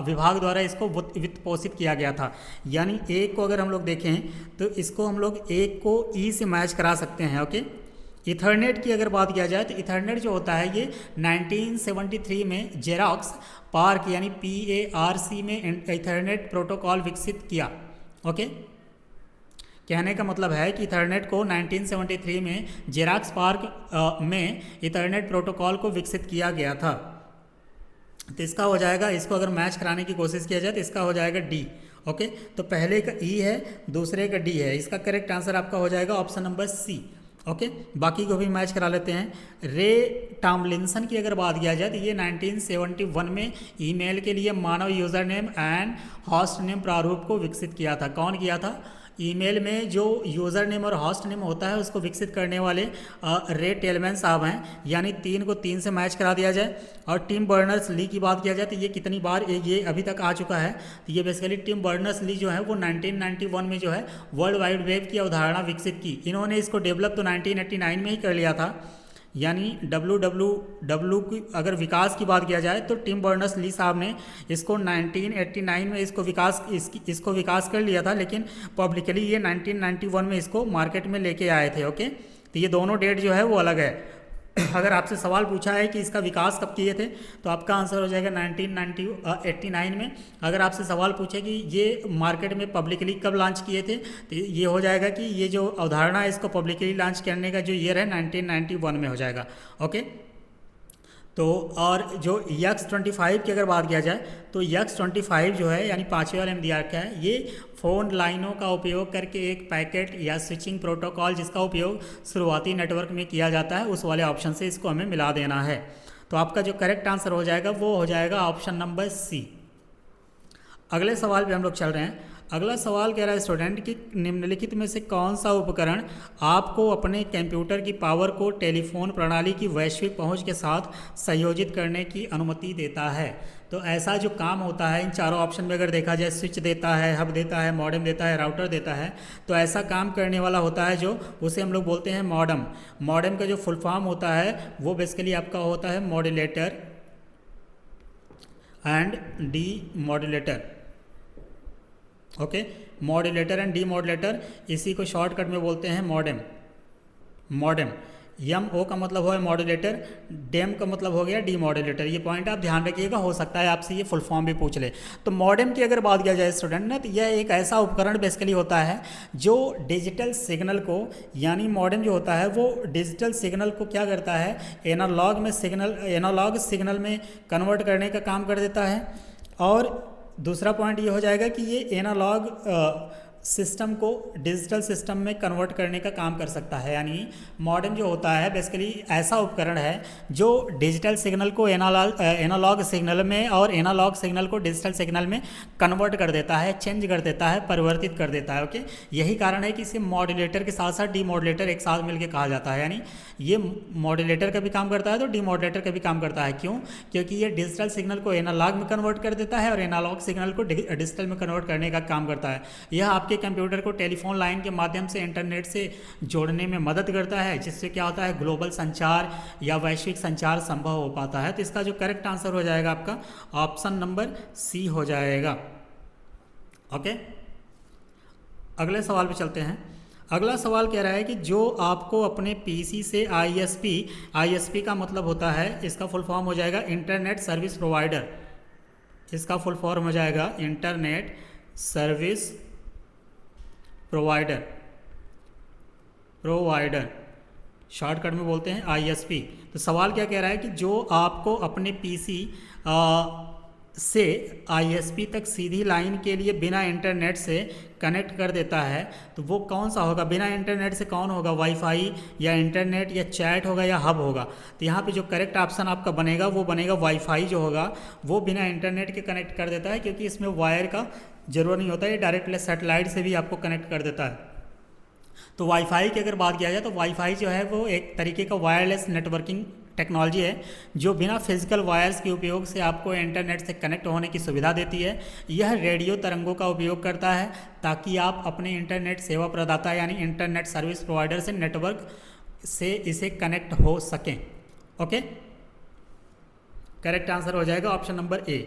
विभाग द्वारा इसको वित्त पोषित किया गया था। यानी ए को अगर हम लोग देखें तो इसको हम लोग ए को ई से मैच करा सकते हैं, ओके। इथरनेट की अगर बात किया जाए तो इथरनेट जो होता है ये 1973 में जेरॉक्स पार्क यानी PARC में इथरनेट प्रोटोकॉल विकसित किया, ओके। कहने का मतलब है कि इथरनेट को 1973 में जेरॉक्स पार्क में इथरनेट प्रोटोकॉल को विकसित किया गया था। तो इसका हो जाएगा, इसको अगर मैच कराने की कोशिश किया जाए तो इसका हो जाएगा डी, ओके। तो पहले का ई है, दूसरे का डी है, इसका करेक्ट आंसर आपका हो जाएगा ऑप्शन नंबर सी, ओके। बाकी को भी मैच करा लेते हैं। रे टॉमलिंसन की अगर बात किया जाए तो ये 1971 में ईमेल के लिए मानव user name and host name प्रारूप को विकसित किया था। कौन किया था? ईमेल में जो यूज़र नेम और होस्ट नेम होता है उसको विकसित करने वाले रे टेलमैन साहब हैं। यानी 3 को 3 से मैच करा दिया जाए। और टिम बर्नर्स ली की बात किया जाए तो ये कितनी बार ये अभी तक आ चुका है, तो ये बेसिकली टिम बर्नर्स ली जो है वो 1991 में जो है वर्ल्ड वाइड वेब की अवधारणा विकसित की। इन्होंने इसको डेवलप तो 1989 में ही कर लिया था। यानी WWW की अगर विकास की बात किया जाए तो टिम बर्नर्स ली साहब ने इसको 1989 में इसको विकास कर लिया था, लेकिन पब्लिकली ये 1991 में इसको मार्केट में लेके आए थे, ओके। तो ये दोनों डेट जो है वो अलग है। अगर आपसे सवाल पूछा है कि इसका विकास कब किए थे तो आपका आंसर हो जाएगा 1989 में। अगर आपसे सवाल पूछे कि ये मार्केट में पब्लिकली कब लॉन्च किए थे तो ये हो जाएगा कि ये जो अवधारणा है इसको पब्लिकली लॉन्च करने का जो ईयर है 1991 में हो जाएगा, ओके। तो और जो X25 की अगर बात किया जाए तो X25 जो है यानी 5वें वाले में दिया रखा है, ये फ़ोन लाइनों का उपयोग करके एक पैकेट या स्विचिंग प्रोटोकॉल जिसका उपयोग शुरुआती नेटवर्क में किया जाता है उस वाले ऑप्शन से इसको हमें मिला देना है। तो आपका जो करेक्ट आंसर हो जाएगा वो हो जाएगा ऑप्शन नंबर सी। अगले सवाल पे हम लोग चल रहे हैं। अगला सवाल कह रहा है स्टूडेंट कि निम्नलिखित में से कौन सा उपकरण आपको अपने कंप्यूटर की पावर को टेलीफोन प्रणाली की वैश्विक पहुंच के साथ संयोजित करने की अनुमति देता है। तो ऐसा जो काम होता है इन चारों ऑप्शन में अगर देखा जाए, स्विच देता है, हब देता है, मॉडेम देता है, राउटर देता है, तो ऐसा काम करने वाला होता है जो उसे हम लोग बोलते हैं मॉडेम। मॉडेम का जो फुल फॉर्म होता है वो बेसिकली आपका होता है modulator and D modulator, okay. Modulator and D modulator, इसी को शॉर्टकट में बोलते हैं मॉडेम। मॉडेम, यम ओ का मतलब है मॉड्यूलेटर, डेम का मतलब हो गया डीमॉड्यूलेटर। ये पॉइंट आप ध्यान रखिएगा, हो सकता है आपसे ये फुल फॉर्म भी पूछ ले। तो मॉडेम की अगर बात किया जाए स्टूडेंट ना, तो यह एक ऐसा उपकरण बेसिकली होता है जो डिजिटल सिग्नल को, यानी मॉडेम जो होता है वो डिजिटल सिग्नल को क्या करता है, एनालॉग सिग्नल में कन्वर्ट करने का काम कर देता है। और दूसरा पॉइंट ये हो जाएगा कि ये एनालॉग सिस्टम को डिजिटल सिस्टम में कन्वर्ट करने का काम कर सकता है। यानी मॉडेम जो होता है बेसिकली ऐसा उपकरण है जो डिजिटल सिग्नल को एनालॉग सिग्नल में और एनालॉग सिग्नल को डिजिटल सिग्नल में कन्वर्ट कर देता है, चेंज कर देता है, परिवर्तित कर देता है। ओके, यही कारण है कि इसे मॉड्यूलेटर के साथ साथ डीमॉड्यूलेटर एक साथ मिलकर कहा जाता है। यानी ये मॉड्यूलेटर का भी काम करता है तो डीमॉड्यूलेटर का भी काम करता है। क्यों? क्योंकि ये डिजिटल सिग्नल को एनालॉग में कन्वर्ट कर देता है और एनालॉग सिग्नल को डिजिटल में कन्वर्ट करने का काम करता है। यह आपके कंप्यूटर को टेलीफोन लाइन के माध्यम से इंटरनेट से जोड़ने में मदद करता है, जिससे क्या होता है, ग्लोबल संचार या वैश्विक संचार संभव हो पाता है। तो इसका जो करेक्ट आंसर हो जाएगा आपका ऑप्शन नंबर सी हो जाएगा। ओके, अगले सवाल पे चलते हैं। अगला सवाल कह रहा है कि जो आपको अपने पीसी से आईएसपी का मतलब होता है, इसका फुल फॉर्म हो जाएगा इंटरनेट सर्विस प्रोवाइडर। इसका फुल फॉर्म हो जाएगा इंटरनेट सर्विस प्रोवाइडर, शॉर्टकट में बोलते हैं आईएसपी। तो सवाल क्या कह रहा है कि जो आपको अपने पीसी से आईएसपी तक सीधी लाइन के लिए बिना इंटरनेट से कनेक्ट कर देता है, तो वो कौन सा होगा? बिना इंटरनेट से कौन होगा? वाईफाई या इंटरनेट या चैट होगा या हब होगा? तो यहाँ पे जो करेक्ट ऑप्शन आपका बनेगा वो बनेगा वाईफाई। जो होगा वो बिना इंटरनेट के कनेक्ट कर देता है, क्योंकि इसमें वायर का जरूरत नहीं होता है, ये डायरेक्टली सैटेलाइट से भी आपको कनेक्ट कर देता है। तो वाईफाई की अगर बात किया जाए तो वाईफाई जो है वो एक तरीके का वायरलेस नेटवर्किंग टेक्नोलॉजी है जो बिना फिजिकल वायर्स के उपयोग से आपको इंटरनेट से कनेक्ट होने की सुविधा देती है। यह रेडियो तरंगों का उपयोग करता है ताकि आप अपने इंटरनेट सेवा प्रदाता यानी इंटरनेट सर्विस प्रोवाइडर से नेटवर्क से इसे कनेक्ट हो सकें। ओके, करेक्ट आंसर हो जाएगा ऑप्शन नंबर ए।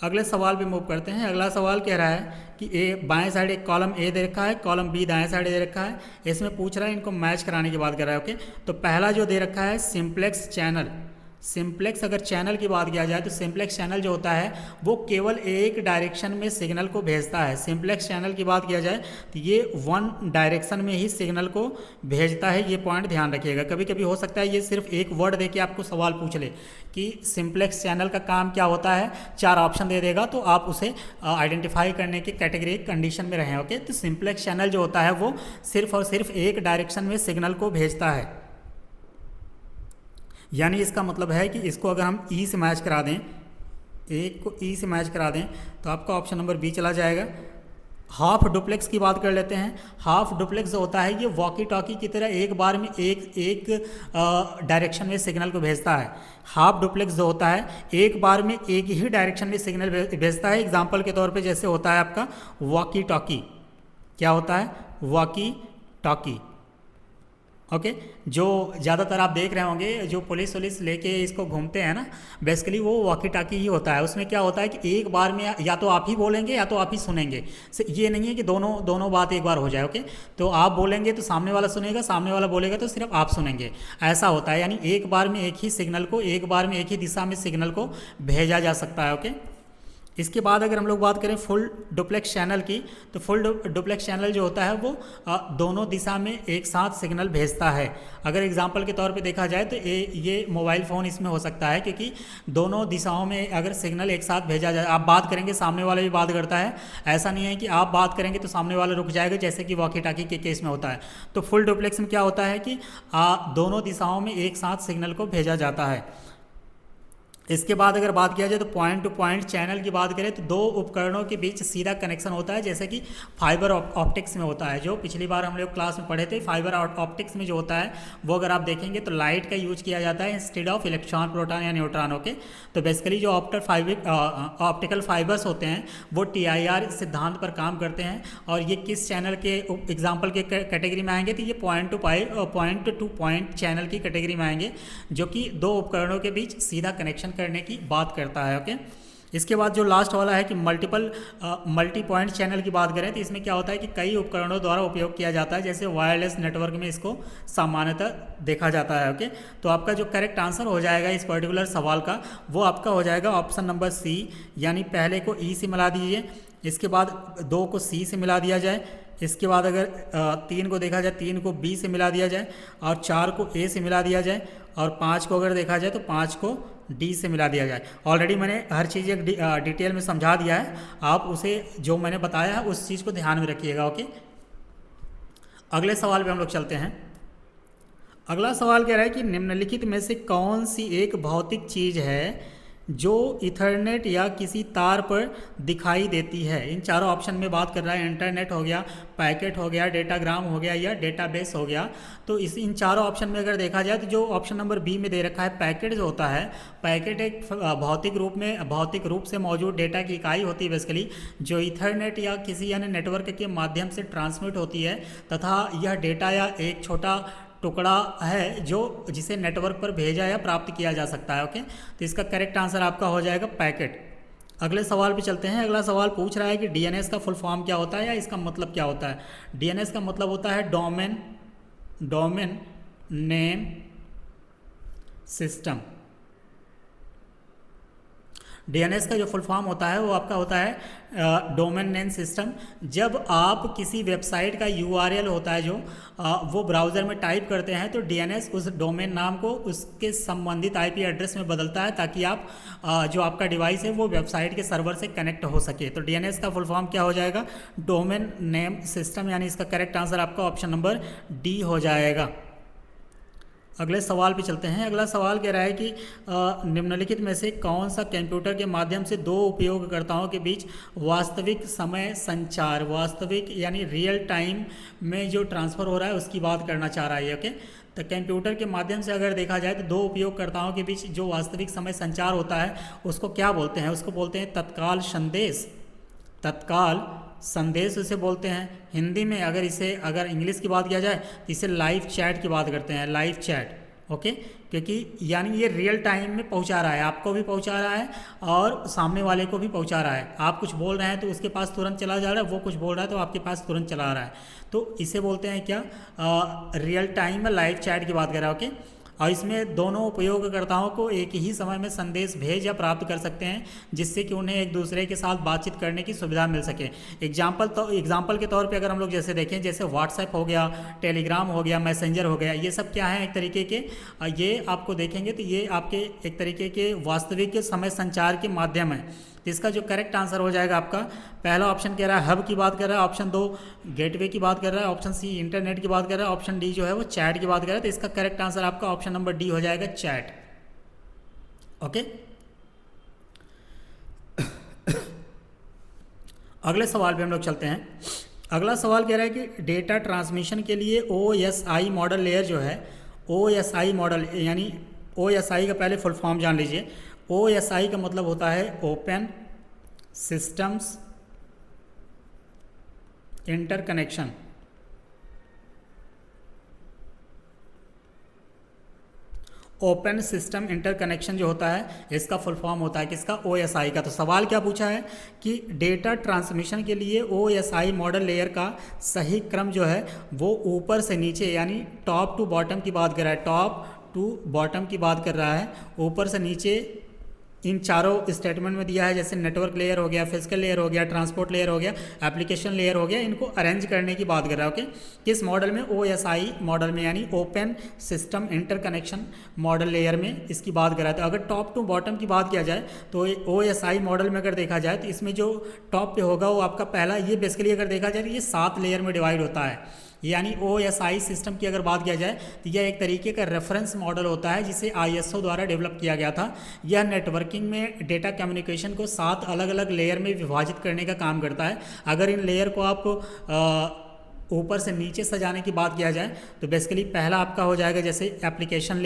अगले सवाल पे मूव करते हैं। अगला सवाल कह रहा है कि ए बाएं साइड एक कॉलम ए दे रखा है, कॉलम बी दाएं साइड दे रखा है। इसमें पूछ रहा है, इनको मैच कराने की बात कर रहा है। ओके, तो पहला जो दे रखा है सिंप्लेक्स चैनल। सिंप्लेक्स अगर चैनल की बात किया जाए तो सिंप्लेक्स चैनल जो होता है वो केवल एक डायरेक्शन में सिग्नल को भेजता है। सिंप्लेक्स चैनल की बात किया जाए तो ये वन डायरेक्शन में ही सिग्नल को भेजता है। ये पॉइंट ध्यान रखिएगा। कभी कभी हो सकता है ये सिर्फ एक वर्ड देके आपको सवाल पूछ ले कि सिंप्लेक्स चैनल का काम क्या होता है, 4 ऑप्शन दे देगा तो आप उसे आइडेंटिफाई करने की कैटेगरी कंडीशन में रहें। ओके, तो सिंप्लेक्स चैनल जो होता है वो सिर्फ और सिर्फ एक डायरेक्शन में सिग्नल को भेजता है। यानी इसका मतलब है कि इसको अगर हम ई से मैच करा दें, एक को ई से मैच करा दें तो आपका ऑप्शन नंबर बी चला जाएगा। हाफ डुप्लेक्स की बात कर लेते हैं। हाफ डुप्लेक्स जो होता है ये वॉकी टॉकी की तरह एक बार में एक डायरेक्शन में सिग्नल को भेजता है। हाफ डुप्लेक्स जो होता है एक बार में एक ही डायरेक्शन में सिग्नल भेजता है। एग्जाम्पल के तौर पे जैसे होता है आपका वॉकी टॉकी। क्या होता है? Walkie talkie. ओके, जो ज़्यादातर आप देख रहे होंगे जो पुलिस लेके इसको घूमते हैं ना, बेसिकली वो वॉकी टाकी ही होता है। उसमें क्या होता है कि एक बार में या तो आप ही बोलेंगे या तो आप ही सुनेंगे। ये नहीं है कि दोनों बात एक बार हो जाए। ओके, तो आप बोलेंगे तो सामने वाला सुनेगा, सामने वाला बोलेगा तो सिर्फ आप सुनेंगे, ऐसा होता है। यानी एक बार में एक ही सिग्नल को, एक बार में एक ही दिशा में सिग्नल को भेजा जा सकता है। ओके, इसके बाद अगर हम लोग बात करें फुल डुप्लेक्स चैनल की, तो फुल डुप्लेक्स चैनल जो होता है वो दोनों दिशा में एक साथ सिग्नल भेजता है। अगर एग्जांपल के तौर पे देखा जाए तो ये मोबाइल फ़ोन इसमें हो सकता है, क्योंकि दोनों दिशाओं में अगर सिग्नल एक साथ भेजा जाए, आप बात करेंगे सामने वाला भी बात करता है। ऐसा नहीं है कि आप बात करेंगे तो सामने वाला रुक जाएगा, जैसे कि वॉकी टाकी के केस में होता है। तो फुल डुप्लेक्स में क्या होता है कि दोनों दिशाओं में एक साथ सिग्नल को भेजा जाता है। इसके बाद अगर बात किया जाए तो पॉइंट टू पॉइंट चैनल की बात करें तो दो उपकरणों के बीच सीधा कनेक्शन होता है, जैसे कि फाइबर ऑप्टिक्स में होता है। जो पिछली बार हम लोग क्लास में पढ़े थे, फाइबर ऑप्टिक्स में जो होता है वो अगर आप देखेंगे तो लाइट का यूज किया जाता है इंस्टेड ऑफ इलेक्ट्रॉन, प्रोटॉन या न्यूट्रॉन। ओके, तो बेसिकली जो ऑप्टिकल फाइबर्स होते हैं वो TIR सिद्धांत पर काम करते हैं। और ये किस चैनल के एग्जाम्पल के कैटेगरी में आएंगे? तो ये पॉइंट टू पॉइंट चैनल की कैटेगरी में आएंगे, जो कि दो उपकरणों के बीच सीधा कनेक्शन करने की बात करता है। ओके, इसके बाद जो लास्ट वाला है कि मल्टी पॉइंट चैनल की बात करें तो इसमें क्या होता है कि कई उपकरणों द्वारा उपयोग किया जाता है, जैसे वायरलेस नेटवर्क में इसको सामान्यतः देखा जाता है। ओके, तो आपका जो करेक्ट आंसर हो जाएगा इस पर्टिकुलर सवाल का वो आपका हो जाएगा ऑप्शन नंबर सी, यानी पहले को ई से मिला दीजिए, इसके बाद 2 को सी से मिला दिया जाए, इसके बाद अगर 3 को देखा जाए 3 को बी से मिला दिया जाए, और 4 को ए से मिला दिया जाए, और 5 को अगर देखा जाए तो 5 को डी से मिला दिया जाए। ऑलरेडी मैंने हर चीज़ एक डिटेल में समझा दिया है, आप उसे जो मैंने बताया है उस चीज़ को ध्यान में रखिएगा। ओके, अगले सवाल पे हम लोग चलते हैं। अगला सवाल कह रहा है कि निम्नलिखित में से कौन सी एक भौतिक चीज़ है जो इथरनेट या किसी तार पर दिखाई देती है। इन चारों ऑप्शन में बात कर रहा है, इंटरनेट हो गया, पैकेट हो गया, डेटाग्राम हो गया या डेटाबेस हो गया। तो इन चारों ऑप्शन में अगर देखा जाए तो जो ऑप्शन नंबर बी में दे रखा है पैकेट जो होता है, पैकेट एक भौतिक रूप से मौजूद डेटा की इकाई होती है बेसिकली, जो इथरनेट या किसी अन्य नेटवर्क के माध्यम से ट्रांसमिट होती है, तथा यह डेटा या एक छोटा टुकड़ा है जो जिसे नेटवर्क पर भेजा या प्राप्त किया जा सकता है। ओके, तो इसका करेक्ट आंसर आपका हो जाएगा पैकेट। अगले सवाल पे चलते हैं। अगला सवाल पूछ रहा है कि डीएनएस का फुल फॉर्म क्या होता है या इसका मतलब क्या होता है। डीएनएस का मतलब होता है डोमेन नेम सिस्टम। डीएनएस का जो फुल फॉर्म होता है वो आपका होता है डोमेन नेम सिस्टम। जब आप किसी वेबसाइट का यूआरएल होता है जो वो ब्राउज़र में टाइप करते हैं तो डीएनएस उस डोमेन नाम को उसके संबंधित आईपी एड्रेस में बदलता है ताकि आप जो आपका डिवाइस है वो वेबसाइट के सर्वर से कनेक्ट हो सके। तो डीएनएस का फुल फॉर्म क्या हो जाएगा, डोमेन नेम सिस्टम, यानी इसका करेक्ट आंसर आपका ऑप्शन नंबर डी हो जाएगा। अगले सवाल पे चलते हैं। अगला सवाल कह रहा है कि निम्नलिखित में से कौन सा कंप्यूटर के माध्यम से दो उपयोगकर्ताओं के बीच वास्तविक समय संचार, वास्तविक यानी रियल टाइम में जो ट्रांसफ़र हो रहा है उसकी बात करना चाह रहा है। ओके, तो कंप्यूटर के माध्यम से अगर देखा जाए तो दो उपयोगकर्ताओं के बीच जो वास्तविक समय संचार होता है उसको क्या बोलते हैं, उसको बोलते हैं तत्काल संदेश। तत्काल संदेश उसे बोलते हैं। हिंदी में अगर इंग्लिश की बात किया जाए तो इसे लाइव चैट की बात करते हैं, लाइव चैट। ओके, क्योंकि यानी ये रियल टाइम में पहुंचा रहा है, आपको भी पहुंचा रहा है और सामने वाले को भी पहुंचा रहा है। आप कुछ बोल रहे हैं तो उसके पास तुरंत चला जा रहा है, वो कुछ बोल रहा है तो आपके पास तुरंत चला आ रहा है। तो इसे बोलते हैं क्या, रियल टाइम में लाइव चैट की बात कर रहा है। ओके, और इसमें दोनों उपयोगकर्ताओं को एक ही समय में संदेश भेज या प्राप्त कर सकते हैं जिससे कि उन्हें एक दूसरे के साथ बातचीत करने की सुविधा मिल सके। एग्जाम्पल के तौर पे अगर हम लोग जैसे देखें, जैसे व्हाट्सएप हो गया, टेलीग्राम हो गया, मैसेंजर हो गया, ये सब क्या है एक तरीके के, ये आपको देखेंगे तो ये आपके एक तरीके के वास्तविक समय संचार के माध्यम है। तो इसका जो करेक्ट आंसर हो जाएगा आपका, पहला ऑप्शन कह रहा है हब की बात कर रहा है, ऑप्शन 2 गेटवे की बात कर रहा है, ऑप्शन सी इंटरनेट की बात कर रहा है, ऑप्शन डी जो है वो चैट की बात कर रहा है। तो इसका करेक्ट आंसर आपका ऑप्शन नंबर डी हो जाएगा, चैट। ओके, अगले सवाल पे हम लोग चलते हैं। अगला सवाल कह रहा है कि डेटा ट्रांसमिशन के लिए OSI मॉडल लेयर जो है, OSI मॉडल यानी OSI का पहले फुल फॉर्म जान लीजिए। OSI का मतलब होता है open systems interconnection. Open system interconnection जो होता है इसका फुल फॉर्म होता है किसका, OSI का। तो सवाल क्या पूछा है कि डेटा ट्रांसमिशन के लिए OSI मॉडल लेयर का सही क्रम जो है वो ऊपर से नीचे यानी टॉप टू बॉटम की बात कर रहा है, टॉप टू बॉटम की बात कर रहा है, ऊपर से नीचे इन चारों स्टेटमेंट में दिया है। जैसे नेटवर्क लेयर हो गया, फिजिकल लेयर हो गया, ट्रांसपोर्ट लेयर हो गया, एप्लीकेशन लेयर हो गया, इनको अरेंज करने की बात कर रहा है। ओके, किस मॉडल में, OSI मॉडल में यानी open system interconnection model layer में इसकी बात कर रहा है। तो अगर टॉप टू बॉटम की बात किया जाए तो OSI मॉडल में अगर देखा जाए तो इसमें जो टॉप पे होगा वो आपका पहला, ये बेसिकली अगर देखा जाए तो ये 7 लेयर में डिवाइड होता है। यानी OSI सिस्टम की अगर बात किया जाए तो यह एक तरीके का रेफरेंस मॉडल होता है जिसे ISO द्वारा डेवलप किया गया था। यह नेटवर्किंग में डेटा कम्युनिकेशन को 7 अलग अलग लेयर में विभाजित करने का काम करता है। अगर इन लेयर को आप ऊपर से नीचे सजाने की बात किया जाए तो बेसिकली पहला आपका हो जाएगा जैसे एप्लीकेशन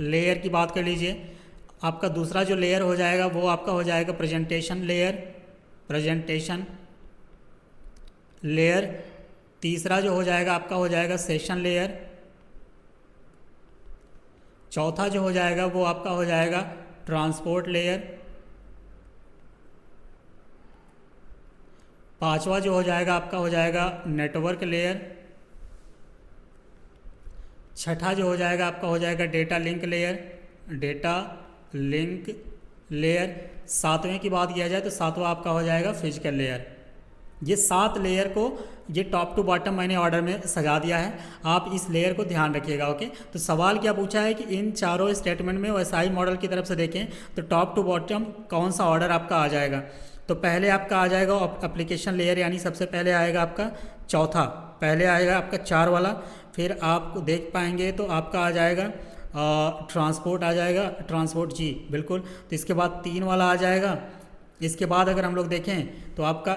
लेयर की बात कर लीजिए। आपका दूसरा जो लेयर हो जाएगा वो आपका हो जाएगा प्रेजेंटेशन लेयर। तीसरा जो हो जाएगा आपका हो जाएगा सेशन लेयर। चौथा जो हो जाएगा वो आपका हो जाएगा ट्रांसपोर्ट लेयर, पांचवा जो हो जाएगा आपका हो जाएगा नेटवर्क लेयर, छठा जो हो जाएगा आपका हो जाएगा data link layer, data link layer, सातवें की बात किया जाए तो सातवां आपका हो जाएगा फिजिकल लेयर। ये 7 लेयर को ये टॉप टू बॉटम मैंने ऑर्डर में सजा दिया है, आप इस लेयर को ध्यान रखिएगा। ओके, तो सवाल क्या पूछा है कि इन चारों स्टेटमेंट में एसआई मॉडल की तरफ से देखें तो टॉप टू बॉटम कौन सा ऑर्डर आपका आ जाएगा। तो पहले आपका आ जाएगा एप्लीकेशन लेयर, यानी सबसे पहले आएगा आपका चौथा, पहले आएगा आपका 4 वाला, फिर आप देख पाएंगे तो आपका आ जाएगा ट्रांसपोर्ट आ जाएगा, ट्रांसपोर्ट जी बिल्कुल। तो इसके बाद 3 वाला आ जाएगा। इसके बाद अगर हम लोग देखें तो आपका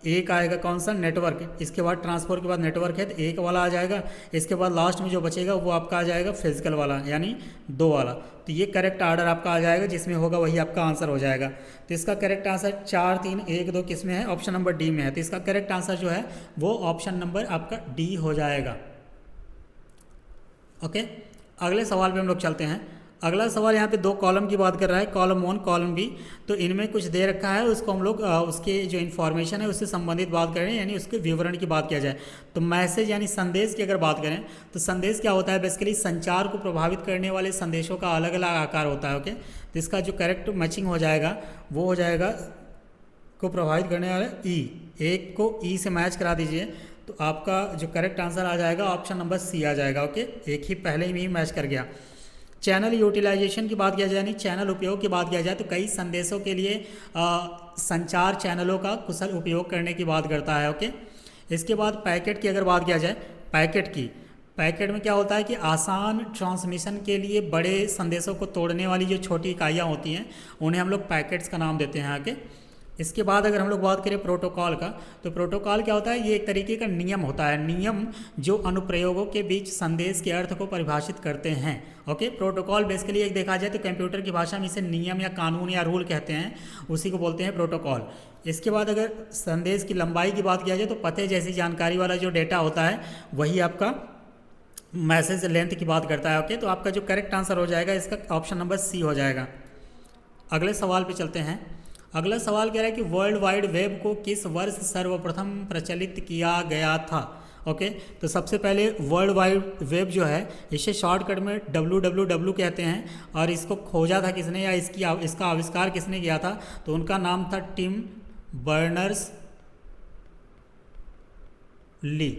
एक आएगा कौन सा, नेटवर्क। इसके बाद ट्रांसपोर्ट के बाद नेटवर्क है तो एक वाला आ जाएगा। इसके बाद लास्ट में जो बचेगा वो आपका आ जाएगा फिजिकल वाला, यानी 2 वाला। तो ये करेक्ट ऑर्डर आपका आ जाएगा, जिसमें होगा वही आपका आंसर हो जाएगा। तो इसका करेक्ट आंसर 4, 3, 1, 2 किस में है, ऑप्शन नंबर डी में है। तो इसका करेक्ट आंसर जो है वो ऑप्शन नंबर आपका डी हो जाएगा। ओके, अगले सवाल पे हम लोग चलते हैं। अगला सवाल यहाँ पे 2 कॉलम की बात कर रहा है, कॉलम 1 कॉलम बी। तो इनमें कुछ दे रखा है, उसको हम लोग उसके जो इन्फॉर्मेशन है उससे संबंधित बात करें, यानी उसके विवरण की बात किया जाए। तो मैसेज यानी संदेश की अगर बात करें तो संदेश क्या होता है, बेसिकली संचार को प्रभावित करने वाले संदेशों का अलग अलग आकार होता है। ओके, तो इसका जो करेक्ट मैचिंग हो जाएगा वो हो जाएगा को प्रभावित करने वाला ई, एक को ई से मैच करा दीजिए तो आपका जो करेक्ट आंसर आ जाएगा ऑप्शन नंबर सी आ जाएगा। ओके, एक ही पहले ही मैच कर गया। चैनल यूटिलाइजेशन की बात किया जाए, यानी चैनल उपयोग की बात किया जाए तो कई संदेशों के लिए संचार चैनलों का कुशल उपयोग करने की बात करता है। ओके, इसके बाद पैकेट की अगर बात किया जाए, पैकेट में क्या होता है कि आसान ट्रांसमिशन के लिए बड़े संदेशों को तोड़ने वाली जो छोटी इकाइयाँ होती हैं उन्हें हम लोग पैकेट्स का नाम देते हैं। आगे इसके बाद अगर हम लोग बात करें प्रोटोकॉल का, तो प्रोटोकॉल क्या होता है, ये एक तरीके का नियम होता है, नियम जो अनुप्रयोगों के बीच संदेश के अर्थ को परिभाषित करते हैं। ओके, प्रोटोकॉल बेसिकली एक देखा जाए तो कंप्यूटर की भाषा में इसे नियम या कानून या रूल कहते हैं, उसी को बोलते हैं प्रोटोकॉल। इसके बाद अगर संदेश की लंबाई की बात किया जाए तो पते जैसी जानकारी वाला जो डेटा होता है वही आपका मैसेज लेंथ की बात करता है। ओके, तो आपका जो करेक्ट आंसर हो जाएगा इसका ऑप्शन नंबर सी हो जाएगा। अगले सवाल पे चलते हैं। अगला सवाल कह रहा है कि वर्ल्ड वाइड वेब को किस वर्ष सर्वप्रथम प्रचलित किया गया था। ओके, तो सबसे पहले वर्ल्ड वाइड वेब जो है इसे शॉर्टकट में www कहते हैं, और इसको खोजा था किसने या इसका आविष्कार किसने किया था, तो उनका नाम था Tim Berners Lee.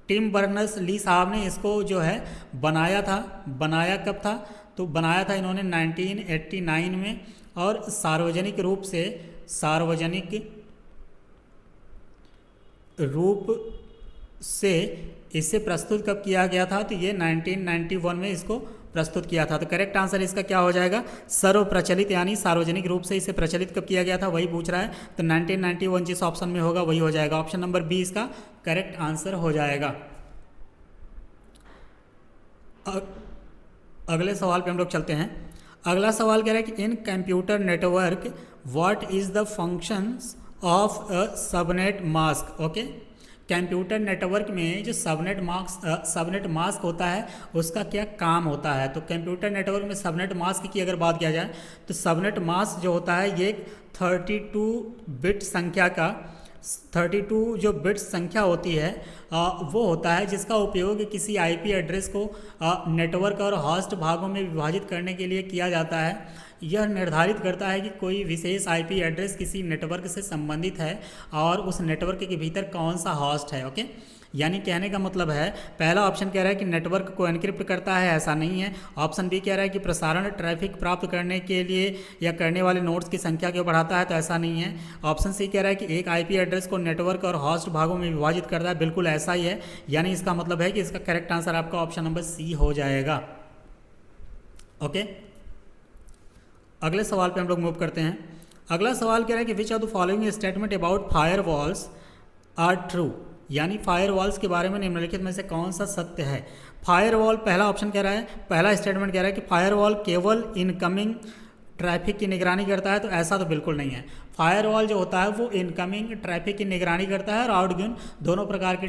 Tim Berners Lee साहब ने इसको जो है बनाया था। बनाया कब था, तो बनाया था इन्होंने 1989 में, और सार्वजनिक रूप से इसे प्रस्तुत कब किया गया था, तो ये 1991 में इसको प्रस्तुत किया था। तो करेक्ट आंसर इसका क्या हो जाएगा, सर्व प्रचलित, यानी सार्वजनिक रूप से इसे प्रचलित कब किया गया था वही पूछ रहा है। तो 1991 जिस ऑप्शन में होगा वही हो जाएगा, ऑप्शन नंबर बी इसका करेक्ट आंसर हो जाएगा। अगले सवाल पे हम लोग चलते हैं। अगला सवाल कह रहा है कि इन computer network what is the functions of a subnet mask. Okay, computer network में जो सबनेट मास्क होता है उसका क्या काम होता है। तो कंप्यूटर नेटवर्क में सबनेट मास्क की अगर बात किया जाए तो सबनेट मास्क जो होता है ये 32 जो बिट संख्या होती है वो होता है जिसका उपयोग किसी आईपी एड्रेस को नेटवर्क और होस्ट भागों में विभाजित करने के लिए किया जाता है। यह निर्धारित करता है कि कोई विशेष आईपी एड्रेस किसी नेटवर्क से संबंधित है और उस नेटवर्क के भीतर कौन सा होस्ट है। ओके, यानी कहने का मतलब है, पहला ऑप्शन कह रहा है कि नेटवर्क को एनक्रिप्ट करता है, ऐसा नहीं है। ऑप्शन बी कह रहा है कि प्रसारण ट्रैफिक प्राप्त करने के लिए या करने वाले नोड्स की संख्या को बढ़ाता है, तो ऐसा नहीं है। ऑप्शन सी कह रहा है कि एक आईपी एड्रेस को नेटवर्क और होस्ट भागों में विभाजित करता है, बिल्कुल ऐसा ही है। यानी इसका मतलब है कि इसका करेक्ट आंसर आपका ऑप्शन नंबर सी हो जाएगा। ओके, अगले सवाल पे हम लोग मूव करते हैं। अगला सवाल कह रहा है कि which of the following statement about firewalls are true, यानी फायरवॉल्स के बारे में निम्नलिखित में से कौन सा सत्य है। फायरवॉल, पहला ऑप्शन कह रहा है, पहला स्टेटमेंट कह रहा है कि फायरवॉल केवल इनकमिंग ट्रैफिक की निगरानी करता है, तो ऐसा तो बिल्कुल नहीं है। फायरवॉल जो होता है वो इनकमिंग ट्रैफिक की निगरानी करता है और आउटगोइंग दोनों प्रकार के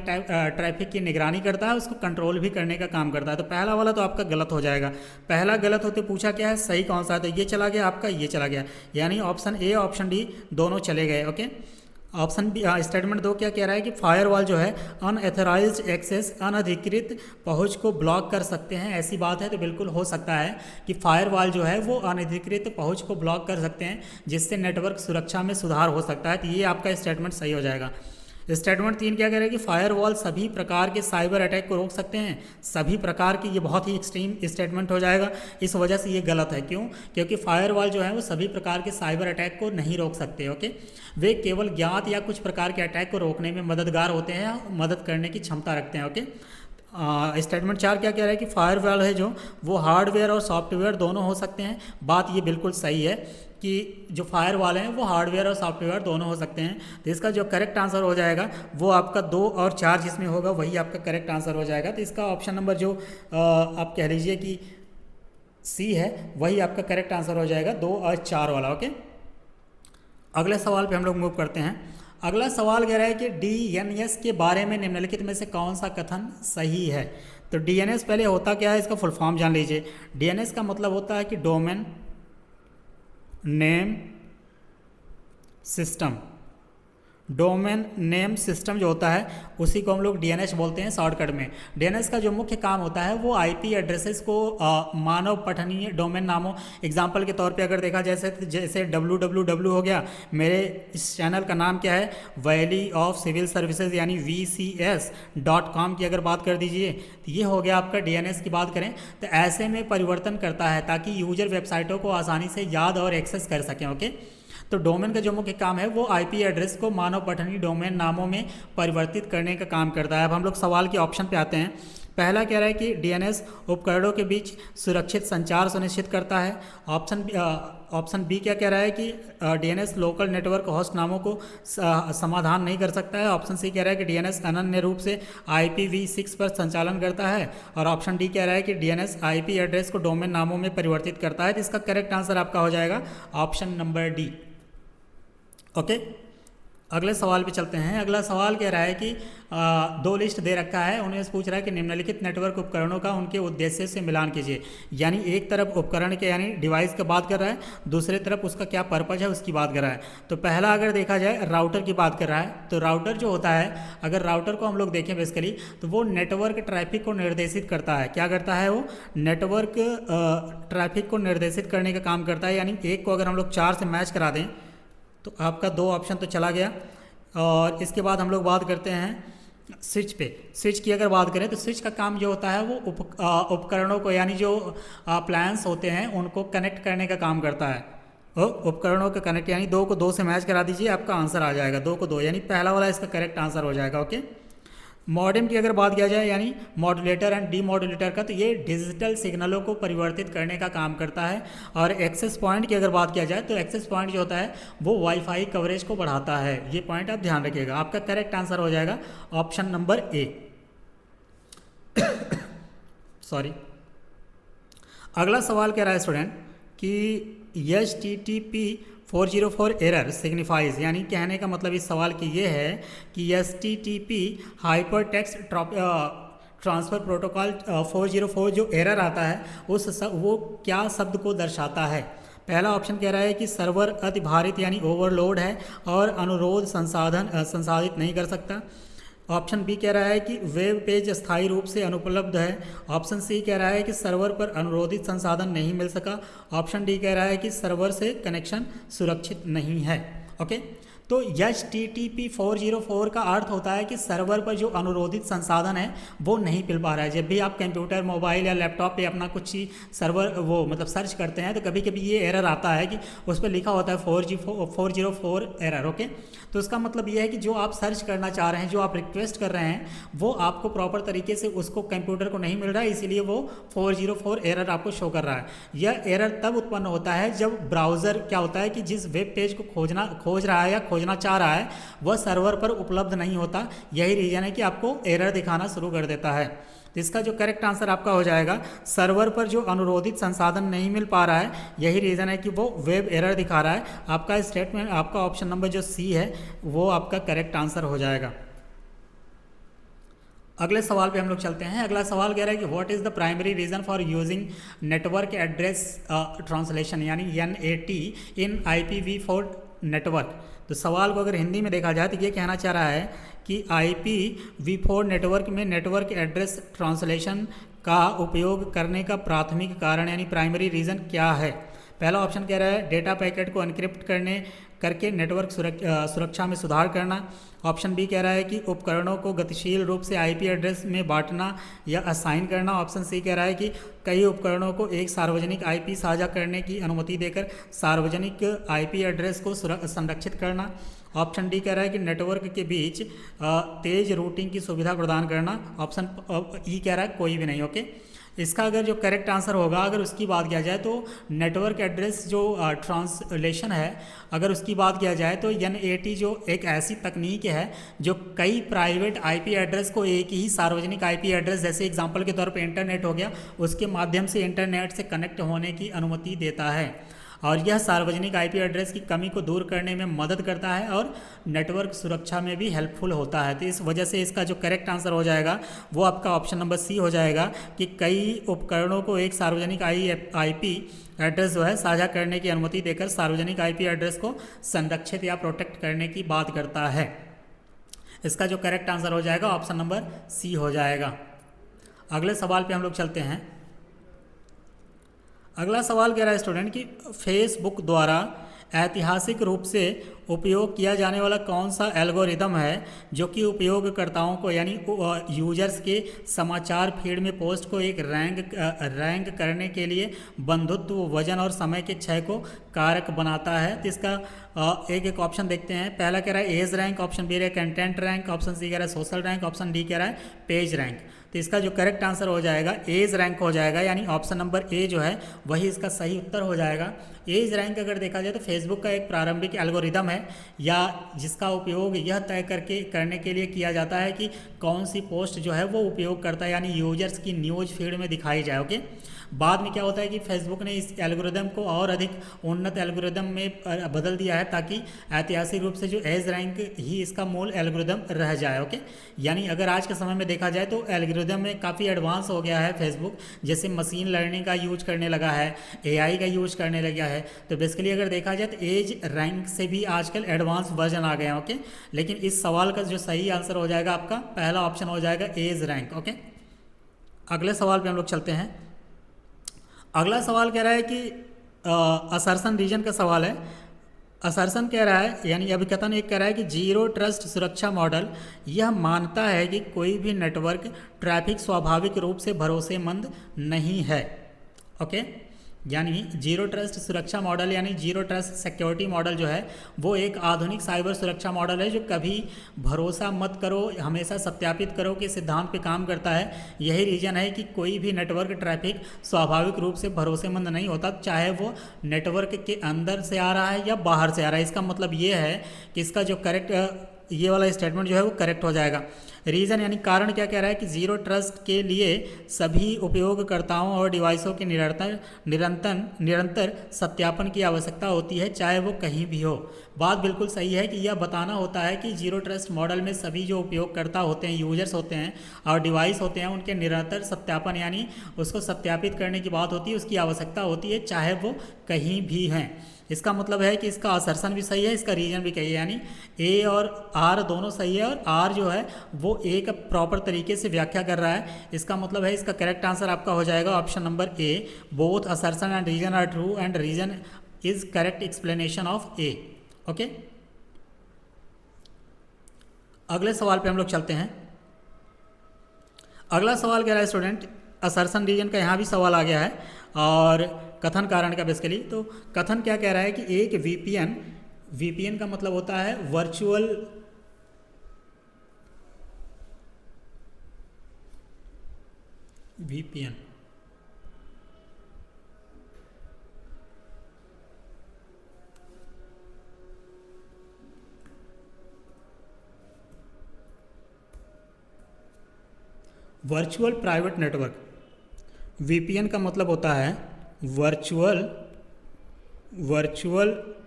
ट्रैफिक की निगरानी करता है, उसको कंट्रोल भी करने का काम करता है। तो पहला वाला तो आपका गलत हो जाएगा। पहला गलत होते पूछा क्या है, सही कौन सा है, तो ये चला गया आपका, ये चला गया, यानी ऑप्शन ए ऑप्शन डी दोनों चले गए। ओके, ऑप्शन बी स्टेटमेंट दो क्या कह रहा है कि फायरवॉल जो है अनएथोराइज्ड एक्सेस, अनधिकृत पहुंच को ब्लॉक कर सकते हैं। ऐसी बात है तो बिल्कुल हो सकता है कि फायरवॉल जो है वो अनधिकृत पहुंच को ब्लॉक कर सकते हैं, जिससे नेटवर्क सुरक्षा में सुधार हो सकता है। तो ये आपका स्टेटमेंट सही हो जाएगा। स्टेटमेंट 3 क्या कह रहा है कि फायरवॉल सभी प्रकार के साइबर अटैक को रोक सकते हैं। सभी प्रकार की, ये बहुत ही एक्सट्रीम स्टेटमेंट हो जाएगा, इस वजह से ये गलत है। क्यों? क्योंकि फायरवॉल जो है वो सभी प्रकार के साइबर अटैक को नहीं रोक सकते। ओके, वे केवल ज्ञात या कुछ प्रकार के अटैक को रोकने में मददगार होते हैं, मदद करने की क्षमता रखते हैं। ओके, स्टेटमेंट 4 क्या कह रहा है कि फायरवॉल है जो वो हार्डवेयर और सॉफ्टवेयर दोनों हो सकते हैं। बात ये बिल्कुल सही है कि जो फायरवॉल हैं वो हार्डवेयर और सॉफ्टवेयर दोनों हो सकते हैं। तो इसका जो करेक्ट आंसर हो जाएगा वो आपका 2 और 4 जिसमें होगा वही आपका करेक्ट आंसर हो जाएगा। तो इसका ऑप्शन नंबर जो आप कह लीजिए कि सी है वही आपका करेक्ट आंसर हो जाएगा, 2 और 4 वाला। ओके, अगले सवाल पे हम लोग मूव करते हैं। अगला सवाल कह रहा है कि डीएनएस के बारे में निम्नलिखित में से कौन सा कथन सही है। तो डीएनएस पहले होता क्या है, इसका फुल फॉर्म जान लीजिए। डीएनएस का मतलब होता है कि domain name system. Domain name system जो होता है उसी को हम लोग डीएनएस बोलते हैं शॉर्टकट में। डीएनएस का जो मुख्य काम होता है वो आईपी एड्रेसेस को मानव पठनीय डोमेन नामों, एग्जांपल के तौर पे अगर देखा जैसे www हो गया, मेरे इस चैनल का नाम क्या है, वैली ऑफ सिविल सर्विसेज यानी VCS.com की अगर बात कर दीजिए तो ये हो गया आपका डीएनएस की बात करें तो ऐसे में परिवर्तन करता है ताकि यूजर वेबसाइटों को आसानी से याद और एक्सेस कर सकें। ओके, तो डोमेन का जो मुख्य काम है वो आईपी एड्रेस को मानव पठनीय डोमेन नामों में परिवर्तित करने का काम करता है। अब हम लोग सवाल के ऑप्शन पे आते हैं। पहला कह रहा है कि डीएनएस उपकरणों के बीच सुरक्षित संचार सुनिश्चित करता है। ऑप्शन बी क्या कह रहा है कि डीएनएस लोकल नेटवर्क होस्ट नामों को समाधान नहीं कर सकता है। ऑप्शन सी कह रहा है कि डीएनएस अनन्य रूप से IPv6 पर संचालन करता है। और ऑप्शन डी कह रहा है कि डीएनएस आईपी एड्रेस को डोमेन नामों में परिवर्तित करता है। तो इसका करेक्ट आंसर आपका हो जाएगा ऑप्शन नंबर डी। ओके, अगले सवाल पे चलते हैं। अगला सवाल कह रहा है कि 2 लिस्ट दे रखा है, उन्हें पूछ रहा है कि निम्नलिखित नेटवर्क उपकरणों का उनके उद्देश्य से मिलान कीजिए। यानी एक तरफ उपकरण के यानी डिवाइस की बात कर रहा है, दूसरे तरफ उसका क्या पर्पज है उसकी बात कर रहा है। तो पहला अगर देखा जाए राउटर की बात कर रहा है, तो राउटर जो होता है, अगर राउटर को हम लोग देखें बेसिकली तो वो नेटवर्क ट्रैफिक को निर्देशित करता है। क्या करता है वो? नेटवर्क ट्रैफिक को निर्देशित करने का काम करता है। यानी एक को अगर हम लोग 4 से मैच करा दें तो आपका 2 ऑप्शन तो चला गया। और इसके बाद हम लोग बात करते हैं स्विच पे। स्विच की अगर बात करें तो स्विच का काम जो होता है वो उपकरणों को यानी जो अप्लायंस होते हैं उनको कनेक्ट करने का काम करता है। उपकरणों का कनेक्ट यानी 2 को 2 से मैच करा दीजिए, आपका आंसर आ जाएगा 2 को 2, यानी पहला वाला इसका करेक्ट आंसर हो जाएगा। ओके, मॉडेम की अगर बात किया जाए यानी मॉड्यूलेटर एंड डीमॉड्यूलेटर का, तो ये डिजिटल सिग्नलों को परिवर्तित करने का काम करता है। और एक्सेस पॉइंट की अगर बात किया जाए तो एक्सेस पॉइंट जो होता है वो वाईफाई कवरेज को बढ़ाता है। ये पॉइंट आप ध्यान रखिएगा। आपका करेक्ट आंसर हो जाएगा ऑप्शन नंबर ए। सॉरी, अगला सवाल कह रहा है स्टूडेंट कि HTTP 404 एरर सिग्निफाइज, यानी कहने का मतलब इस सवाल की ये है कि HTTP hyper text transfer protocol 404 जो एरर आता है वो क्या शब्द को दर्शाता है। पहला ऑप्शन कह रहा है कि सर्वर अतिभारित यानी ओवरलोड है और अनुरोध संसाधित नहीं कर सकता। ऑप्शन बी कह रहा है कि वेब पेज स्थायी रूप से अनुपलब्ध है। ऑप्शन सी कह रहा है कि सर्वर पर अनुरोधित संसाधन नहीं मिल सका। ऑप्शन डी कह रहा है कि सर्वर से कनेक्शन सुरक्षित नहीं है। ओके, तो HTTP 404 का अर्थ होता है कि सर्वर पर जो अनुरोधित संसाधन है वो नहीं मिल पा रहा है। जब भी आप कंप्यूटर, मोबाइल या लैपटॉप पे अपना कुछ ही सर्वर वो मतलब सर्च करते हैं तो कभी कभी ये एरर आता है कि उस पर लिखा होता है 404 एरर। ओके, तो उसका मतलब ये है कि जो आप सर्च करना चाह रहे हैं, जो आप रिक्वेस्ट कर रहे हैं, वो आपको प्रॉपर तरीके से उसको कंप्यूटर को नहीं मिल रहा है, इसीलिए वो 404 एरर आपको शो कर रहा है। यह एरर तब उत्पन्न होता है जब ब्राउज़र क्या होता है कि जिस वेब पेज को खोज रहा है या खोजना चाह रहा है वह सर्वर पर उपलब्ध नहीं होता। यही रीज़न है कि आपको एरर दिखाना शुरू कर देता है। तो इसका जो करेक्ट आंसर आपका हो जाएगा, सर्वर पर जो अनुरोधित संसाधन नहीं मिल पा रहा है, यही रीज़न है कि वो वेब एरर दिखा रहा है। आपका स्टेटमेंट, आपका ऑप्शन नंबर जो सी है वो आपका करेक्ट आंसर हो जाएगा। अगले सवाल पे हम लोग चलते हैं। अगला सवाल कह रहा है कि what is the primary reason for using network address translation यानी NAT इन IPv4 नेटवर्क। तो सवाल को अगर हिंदी में देखा जाए तो ये कहना चाह रहा है कि IPv4 नेटवर्क में नेटवर्क एड्रेस ट्रांसलेशन का उपयोग करने का प्राथमिक कारण यानी प्राइमरी रीज़न क्या है। पहला ऑप्शन कह रहा है डेटा पैकेट को एनक्रिप्ट करके नेटवर्क सुरक्षा में सुधार करना। ऑप्शन बी कह रहा है कि उपकरणों को गतिशील रूप से आईपी एड्रेस में बांटना या असाइन करना। ऑप्शन सी कह रहा है कि कई उपकरणों को एक सार्वजनिक आईपी साझा करने की अनुमति देकर सार्वजनिक आईपी एड्रेस को संरक्षित करना। ऑप्शन डी कह रहा है कि नेटवर्क के बीच तेज रूटिंग की सुविधा प्रदान करना। ऑप्शन ई कह रहा है कोई भी नहीं। ओके, इसका अगर जो करेक्ट आंसर होगा, अगर उसकी बात किया जाए तो नेटवर्क एड्रेस जो ट्रांसलेशन है, अगर उसकी बात किया जाए तो NAT जो एक ऐसी तकनीक है जो कई प्राइवेट आईपी एड्रेस को एक ही सार्वजनिक आईपी एड्रेस, जैसे एग्जांपल के तौर पे इंटरनेट हो गया, उसके माध्यम से इंटरनेट से कनेक्ट होने की अनुमति देता है और यह सार्वजनिक आईपी एड्रेस की कमी को दूर करने में मदद करता है और नेटवर्क सुरक्षा में भी हेल्पफुल होता है। तो इस वजह से इसका जो करेक्ट आंसर हो जाएगा वो आपका ऑप्शन नंबर सी हो जाएगा कि कई उपकरणों को एक सार्वजनिक आईपी एड्रेस जो है साझा करने की अनुमति देकर सार्वजनिक आईपी एड्रेस को संरक्षित या प्रोटेक्ट करने की बात करता है। इसका जो करेक्ट आंसर हो जाएगा ऑप्शन नंबर सी हो जाएगा। अगले सवाल पे हम लोग चलते हैं। अगला सवाल कह रहा है स्टूडेंट कि फेसबुक द्वारा ऐतिहासिक रूप से उपयोग किया जाने वाला कौन सा एल्गोरिदम है जो कि उपयोगकर्ताओं को यानी यूजर्स के समाचार फीड में पोस्ट को एक रैंक करने के लिए बंधुत्व, वजन और समय के क्षय को कारक बनाता है। तो इसका एक एक ऑप्शन देखते हैं। पहला कह रहा है एज रैंक, ऑप्शन बी कह रहा है कंटेंट रैंक, ऑप्शन सी कह रहा है सोशल रैंक, ऑप्शन डी कह रहा है पेज रैंक। तो इसका जो करेक्ट आंसर हो जाएगा एज रैंक हो जाएगा, यानी ऑप्शन नंबर ए जो है वही इसका सही उत्तर हो जाएगा। एज रैंक अगर देखा जाए तो फेसबुक का एक प्रारंभिक एल्गोरिदम है या जिसका उपयोग यह तय करने के लिए किया जाता है कि कौन सी पोस्ट जो है वो उपयोग करता है यानी यूजर्स की न्यूज़ फीड में दिखाई जाए। ओके, बाद में क्या होता है कि फेसबुक ने इस एल्गोरिदम को और अधिक उन्नत एल्गोरिदम में बदल दिया है ताकि ऐतिहासिक रूप से जो एज रैंक ही इसका मूल एल्गोरिदम रह जाए। ओके, यानी अगर आज के समय में देखा जाए तो एल्गोरिदम में काफ़ी एडवांस हो गया है फेसबुक, जैसे मशीन लर्निंग का यूज करने लगा है, AI का यूज करने लगा है। तो बेसिकली अगर देखा जाए तो एज रैंक से भी आजकल एडवांस वर्जन आ गए हैं। ओके, लेकिन इस सवाल का जो सही आंसर हो जाएगा आपका पहला ऑप्शन हो जाएगा एज रैंक। ओके, अगले सवाल पे हम लोग चलते हैं। अगला सवाल कह रहा है कि असर्सन रीजन का सवाल है। असर्सन कह रहा है यानी अभिकथन एक कह रहा है कि जीरो ट्रस्ट सुरक्षा मॉडल यह मानता है कि कोई भी नेटवर्क ट्रैफिक स्वाभाविक रूप से भरोसेमंद नहीं है। ओके, यानी जीरो ट्रस्ट सुरक्षा मॉडल यानी जीरो ट्रस्ट सिक्योरिटी मॉडल जो है वो एक आधुनिक साइबर सुरक्षा मॉडल है जो कभी भरोसा मत करो, हमेशा सत्यापित करो के सिद्धांत पे काम करता है। यही रीजन है कि कोई भी नेटवर्क ट्रैफिक स्वाभाविक रूप से भरोसेमंद नहीं होता, चाहे वो नेटवर्क के अंदर से आ रहा है या बाहर से आ रहा है। इसका मतलब ये है कि इसका जो करेक्ट ये वाला स्टेटमेंट जो है वो करेक्ट हो जाएगा। रीज़न यानी कारण क्या कह रहा है कि जीरो ट्रस्ट के लिए सभी उपयोगकर्ताओं और डिवाइसों के निरंतर सत्यापन की आवश्यकता होती है, चाहे वो कहीं भी हो। बात बिल्कुल सही है कि यह बताना होता है कि जीरो ट्रस्ट मॉडल में सभी जो उपयोगकर्ता होते हैं, यूजर्स होते हैं और डिवाइस होते हैं, उनके निरंतर सत्यापन यानी उसको सत्यापित करने की बात होती है, उसकी आवश्यकता होती है, चाहे वो कहीं भी हैं। इसका मतलब है कि इसका असर्सन भी सही है, इसका रीजन भी सही है, यानी ए और आर दोनों सही है और आर जो है वो ए का प्रॉपर तरीके से व्याख्या कर रहा है। इसका मतलब है इसका करेक्ट आंसर आपका हो जाएगा option number A, both assertion and reason are true and reason is correct explanation of A. Okay, अगले सवाल पे हम लोग चलते हैं। अगला सवाल कह रहा है स्टूडेंट, असर्सन रीजन का यहाँ भी सवाल आ गया है और कथन कारण का बेसिकली। तो कथन क्या कह रहा है कि एक VPN का मतलब होता है virtual VPN। Virtual private network, VPN का मतलब होता है वर्चुअल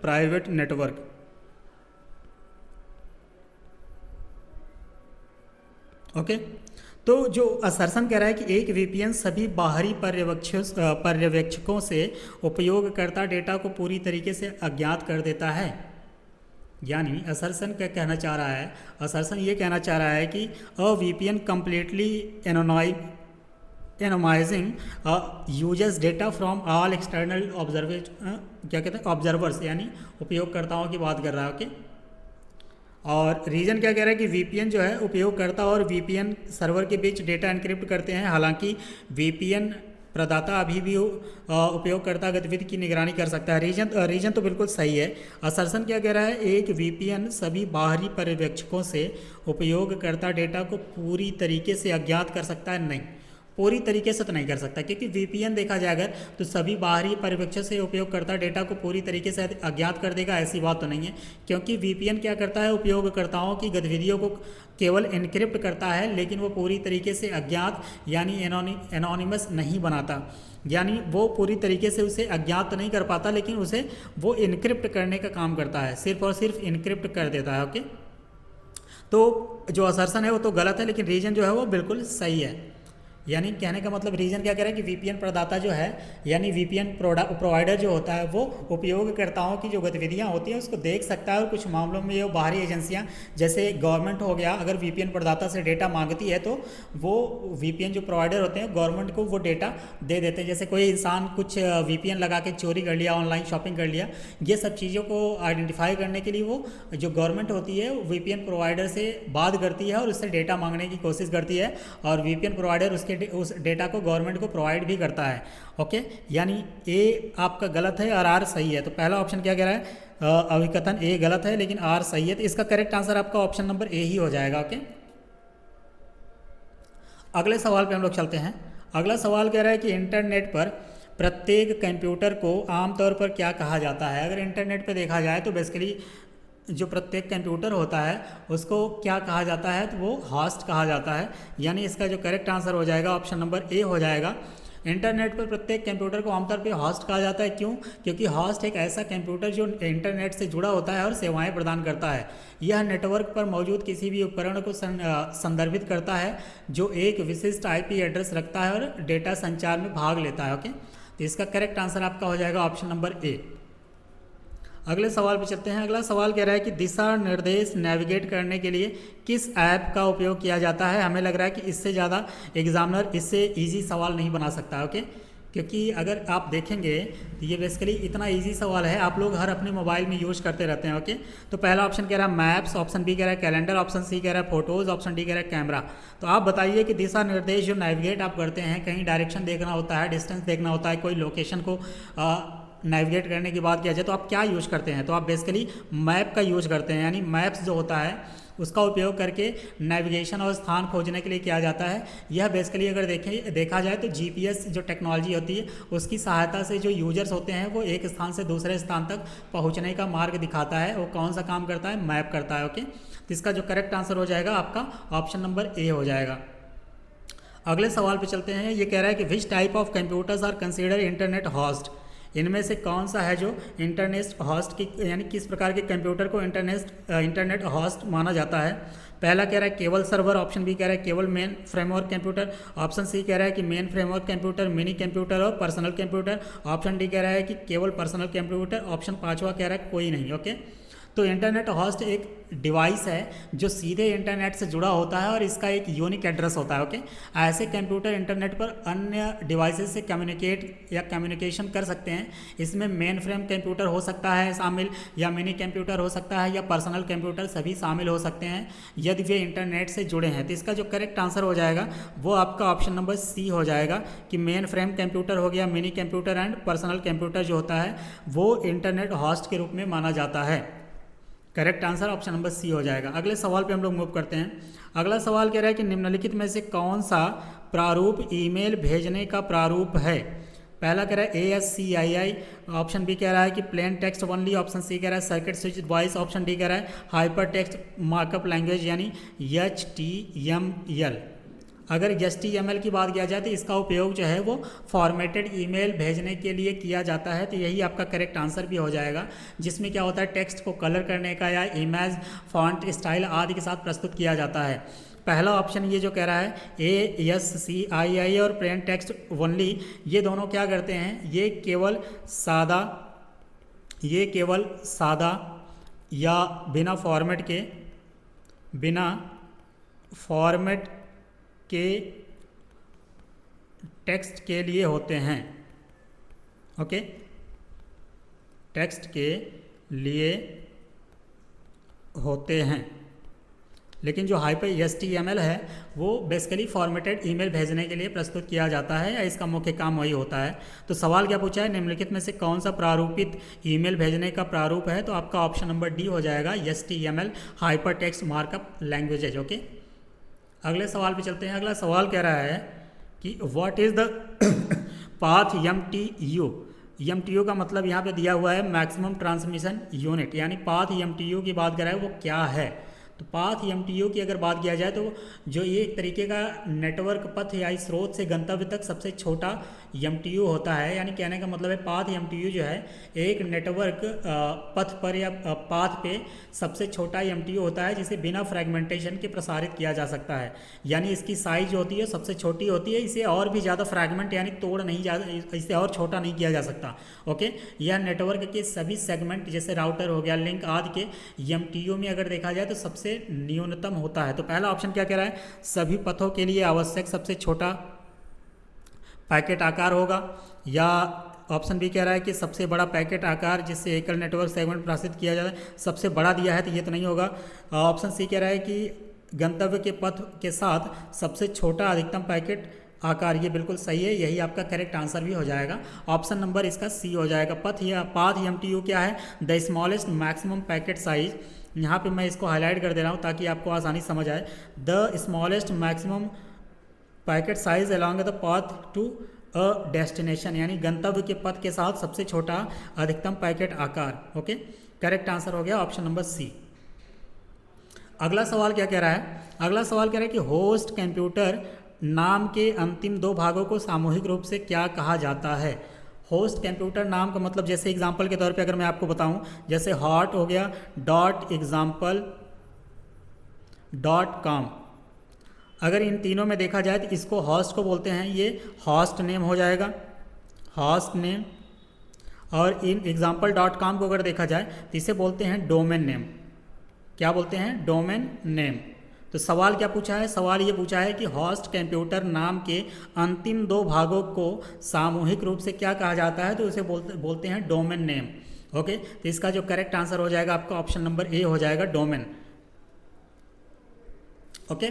प्राइवेट नेटवर्क। ओके, तो जो असर्सन कह रहा है कि एक वीपीएन सभी बाहरी पर्यवेक्षकों से उपयोगकर्ता डेटा को पूरी तरीके से अज्ञात कर देता है। यानी असर्सन क्या कहना चाह रहा है, असर्सन ये कहना चाह रहा है कि a VPN completely anonymising users data from all external क्या कहते हैं ऑब्जर्वर्स, यानी उपयोगकर्ताओं की बात कर रहा है। ओके, और रीजन क्या कह रहा है कि वीपीएन जो है उपयोगकर्ता और वीपीएन सर्वर के बीच डेटा एनक्रिप्ट करते हैं। हालांकि वीपीएन प्रदाता अभी भी उपयोगकर्ता गतिविधि की निगरानी कर सकता है। रीजन तो बिल्कुल सही है। असर्सन क्या कह रहा है, एक वीपीएन सभी बाहरी पर्यवेक्षकों से उपयोगकर्ता डेटा को पूरी तरीके से अज्ञात कर सकता है। नहीं, पूरी तरीके से तो नहीं कर सकता, क्योंकि वीपीएन देखा जाए अगर तो सभी बाहरी पर्यवेक्षक से उपयोगकर्ता डेटा को पूरी तरीके से अज्ञात कर देगा, ऐसी बात तो नहीं है। क्योंकि वीपीएन क्या करता है, उपयोगकर्ताओं की गतिविधियों को केवल एनक्रिप्ट करता है, लेकिन वो पूरी तरीके से अज्ञात यानी एनोनिमस नहीं बनाता। यानी वो पूरी तरीके से उसे अज्ञात तो नहीं कर पाता, लेकिन उसे वो इनक्रिप्ट करने का काम करता है, सिर्फ और सिर्फ इनक्रिप्ट कर देता है। ओके, तो जो असर्सन है वो तो गलत है, लेकिन रीजन जो है वो बिल्कुल सही है। यानी कहने का मतलब रीजन क्या कह रहा है कि वीपीएन प्रदाता जो है, यानी वीपीएन प्रोवाइडर जो होता है, वो उपयोगकर्ताओं की जो गतिविधियां होती हैं उसको देख सकता है। और कुछ मामलों में ये बाहरी एजेंसियां जैसे गवर्नमेंट हो गया, अगर वीपीएन प्रदाता से डेटा मांगती है तो वो वीपीएन जो प्रोवाइडर होते हैं गवर्नमेंट को वो डेटा दे देते हैं। जैसे कोई इंसान कुछ वीपीएन लगा के चोरी कर लिया, ऑनलाइन शॉपिंग कर लिया, ये सब चीज़ों को आइडेंटिफाई करने के लिए वो जो गवर्नमेंट होती है वीपीएन प्रोवाइडर से बात करती है और उससे डेटा मांगने की कोशिश करती है, और वीपीएन प्रोवाइडर उस डेटा को गवर्नमेंट को प्रोवाइड भी करता है। ओके, यानी ए आपका गलत है और आर सही है। तो पहला ऑप्शन क्या कह रहा है, अभिकथन ए गलत है लेकिन आर सही है, तो इसका करेक्ट आंसर आपका ऑप्शन नंबर ए ही हो जाएगा। ओके, अगले सवाल पे हम लोग चलते हैं। अगला सवाल कह रहा है कि इंटरनेट पर प्रत्येक कंप्यूटर को आमतौर पर क्या कहा जाता है। अगर इंटरनेट पे देखा जाए तो बेसिकली जो प्रत्येक कंप्यूटर होता है उसको क्या कहा जाता है, तो वो होस्ट कहा जाता है। यानी इसका जो करेक्ट आंसर हो जाएगा ऑप्शन नंबर ए हो जाएगा। इंटरनेट पर प्रत्येक कंप्यूटर को आमतौर पे होस्ट कहा जाता है। क्यों? क्योंकि होस्ट एक ऐसा कंप्यूटर जो इंटरनेट से जुड़ा होता है और सेवाएं प्रदान करता है। यह नेटवर्क पर मौजूद किसी भी उपकरण को संदर्भित करता है जो एक विशिष्ट आईपी एड्रेस रखता है और डेटा संचार में भाग लेता है। ओके, तो इसका करेक्ट आंसर आपका हो जाएगा ऑप्शन नंबर ए। अगले सवाल पे चलते हैं। अगला सवाल कह रहा है कि दिशा निर्देश नेविगेट करने के लिए किस ऐप का उपयोग किया जाता है। हमें लग रहा है कि इससे ज़्यादा एग्जामिनर इससे इजी सवाल नहीं बना सकता। ओके, क्योंकि अगर आप देखेंगे तो ये बेसिकली इतना इजी सवाल है, आप लोग हर अपने मोबाइल में यूज़ करते रहते हैं। ओके, तो पहला ऑप्शन कह रहा है मैप्स, ऑप्शन बी कह रहा है कैलेंडर, ऑप्शन सी कह रहा है फोटोज़, ऑप्शन डी कह रहा है कैमरा। तो आप बताइए कि दिशा निर्देश जो नेविगेट आप करते हैं, कहीं डायरेक्शन देखना होता है, डिस्टेंस देखना होता है, कोई लोकेशन को नेविगेट करने की बात किया जाए तो आप क्या यूज़ करते हैं, तो आप बेसिकली मैप का यूज़ करते हैं। यानी मैप्स जो होता है उसका उपयोग करके नेविगेशन और स्थान खोजने के लिए किया जाता है। यह बेसिकली अगर देखा जाए तो जीपीएस जो टेक्नोलॉजी होती है उसकी सहायता से जो यूजर्स होते हैं वो एक स्थान से दूसरे स्थान तक पहुंचने का मार्ग दिखाता है। वो कौन सा काम करता है, मैप करता है। ओके, तो इसका जो करेक्ट आंसर हो जाएगा आपका ऑप्शन नंबर ए हो जाएगा। अगले सवाल पे चलते हैं। ये कह रहा है कि which type of computers are consider internet host. इनमें से कौन सा है जो इंटरनेट होस्ट की, यानी किस प्रकार के कंप्यूटर को इंटरनेट होस्ट माना जाता है। पहला कह रहा है केबल सर्वर, ऑप्शन बी कह रहा है cable main framework computer, option C कह रहा है कि main framework computer, mini computer और पर्सनल कंप्यूटर, ऑप्शन डी कह रहा है कि केवल पर्सनल कंप्यूटर, ऑप्शन पांचवा कह रहा है कोई नहीं। ओके, तो इंटरनेट होस्ट एक डिवाइस है जो सीधे इंटरनेट से जुड़ा होता है और इसका एक यूनिक एड्रेस होता है। ओके, ऐसे कंप्यूटर इंटरनेट पर अन्य डिवाइसेस से कम्युनिकेट या कम्युनिकेशन कर सकते हैं। इसमें मेन फ्रेम कंप्यूटर हो सकता है शामिल, या मिनी कंप्यूटर हो सकता है, या पर्सनल कंप्यूटर सभी शामिल हो सकते हैं यदि वे इंटरनेट से जुड़े हैं। तो इसका जो करेक्ट आंसर हो जाएगा वो आपका ऑप्शन नंबर सी हो जाएगा कि मेन फ्रेम कंप्यूटर हो गया, mini computer and personal computer जो होता है वो इंटरनेट होस्ट के रूप में माना जाता है। Correct answer option number C हो जाएगा। अगले सवाल पे हम लोग मूव करते हैं। अगला सवाल कह रहा है कि निम्नलिखित में से कौन सा प्रारूप ईमेल भेजने का प्रारूप है। पहला कह रहा है ASCII, ऑप्शन बी कह रहा है कि plain text only, option C कह रहा है circuit switch voice, option D कह रहा है हाइपर टेक्स्ट मार्कअप लैंग्वेज यानी HTML। अगर HTML की बात किया जाए तो इसका उपयोग जो है वो फॉर्मेटेड ईमेल भेजने के लिए किया जाता है, तो यही आपका करेक्ट आंसर भी हो जाएगा, जिसमें क्या होता है टेक्स्ट को कलर करने का या इमेज फॉन्ट स्टाइल आदि के साथ प्रस्तुत किया जाता है। पहला ऑप्शन ये जो कह रहा है ASCII और प्लेन टेक्स्ट ओनली, ये दोनों क्या करते हैं, ये केवल सादा या बिना फॉर्मेट के टेक्स्ट के लिए होते हैं। ओके, टेक्स्ट के लिए होते हैं, लेकिन जो हाइपर HTML है वो बेसिकली फॉर्मेटेड ईमेल भेजने के लिए प्रस्तुत किया जाता है, या इसका मुख्य काम वही होता है। तो सवाल क्या पूछा है, निम्नलिखित में से कौन सा प्रारूपित ईमेल भेजने का प्रारूप है, तो आपका ऑप्शन नंबर डी हो जाएगा HTML hyper text markup languages. Okay, अगले सवाल पे चलते हैं। अगला सवाल कह रहा है कि what is the path MTU का मतलब यहाँ पे दिया हुआ है मैक्सिमम ट्रांसमिशन यूनिट, यानी पाथ MTU की बात कर रहा है वो क्या है। तो पाथ MTU की अगर बात किया जाए तो जो ये एक तरीके का नेटवर्क पथ या स्रोत से गंतव्य तक सबसे छोटा MTU होता है, यानी कहने का मतलब है पाथ MTU जो है एक नेटवर्क पथ पर या पाथ पे सबसे छोटा MTU होता है, जिसे बिना फ्रैगमेंटेशन के प्रसारित किया जा सकता है, यानी इसकी साइज जो होती है सबसे छोटी होती है, इसे और भी ज़्यादा फ्रैगमेंट यानी तोड़ नहीं जा, इसे और छोटा नहीं किया जा सकता। ओके, यह नेटवर्क के सभी सेगमेंट जैसे राउटर हो गया, लिंक आदि के MTU में अगर देखा जाए तो सबसे न्यूनतम होता है। तो पहला ऑप्शन क्या कह रहा है, सभी पथों के लिए आवश्यक सबसे छोटा पैकेट आकार होगा, या ऑप्शन बी कह रहा है कि सबसे बड़ा पैकेट आकार जिससे एकल नेटवर्क सेगमेंट प्रसारित किया जाता है, सबसे बड़ा दिया है तो ये तो नहीं होगा। ऑप्शन सी कह रहा है कि गंतव्य के पथ के साथ सबसे छोटा अधिकतम पैकेट आकार, ये बिल्कुल सही है, यही आपका करेक्ट आंसर भी हो जाएगा। ऑप्शन नंबर इसका सी हो जाएगा। पाथ MTU क्या है, the smallest maximum packet size, यहाँ पे मैं इसको हाईलाइट कर दे रहा हूँ ताकि आपको आसानी समझ आए। The smallest maximum packet size along the path to a destination, यानी गंतव्य के पथ के साथ सबसे छोटा अधिकतम पैकेट आकार। ओके, करेक्ट आंसर हो गया ऑप्शन नंबर सी। अगला सवाल क्या कह रहा है, अगला सवाल कह रहा है कि होस्ट कंप्यूटर नाम के अंतिम दो भागों को सामूहिक रूप से क्या कहा जाता है। होस्ट कंप्यूटर नाम का मतलब, जैसे एग्जांपल के तौर पे अगर मैं आपको बताऊं, जैसे हॉट हो गया .example.com, अगर इन तीनों में देखा जाए तो इसको होस्ट को बोलते हैं, ये होस्ट नेम हो जाएगा, होस्ट नेम। और इन example.com को अगर देखा जाए तो इसे बोलते हैं डोमेन नेम। क्या बोलते हैं, डोमेन नेम। तो सवाल क्या पूछा है, सवाल ये पूछा है कि होस्ट कंप्यूटर नाम के अंतिम दो भागों को सामूहिक रूप से क्या कहा जाता है, तो उसे बोलते हैं डोमेन नेम। ओके, तो इसका जो करेक्ट आंसर हो जाएगा आपका ऑप्शन नंबर ए हो जाएगा, डोमेन। ओके,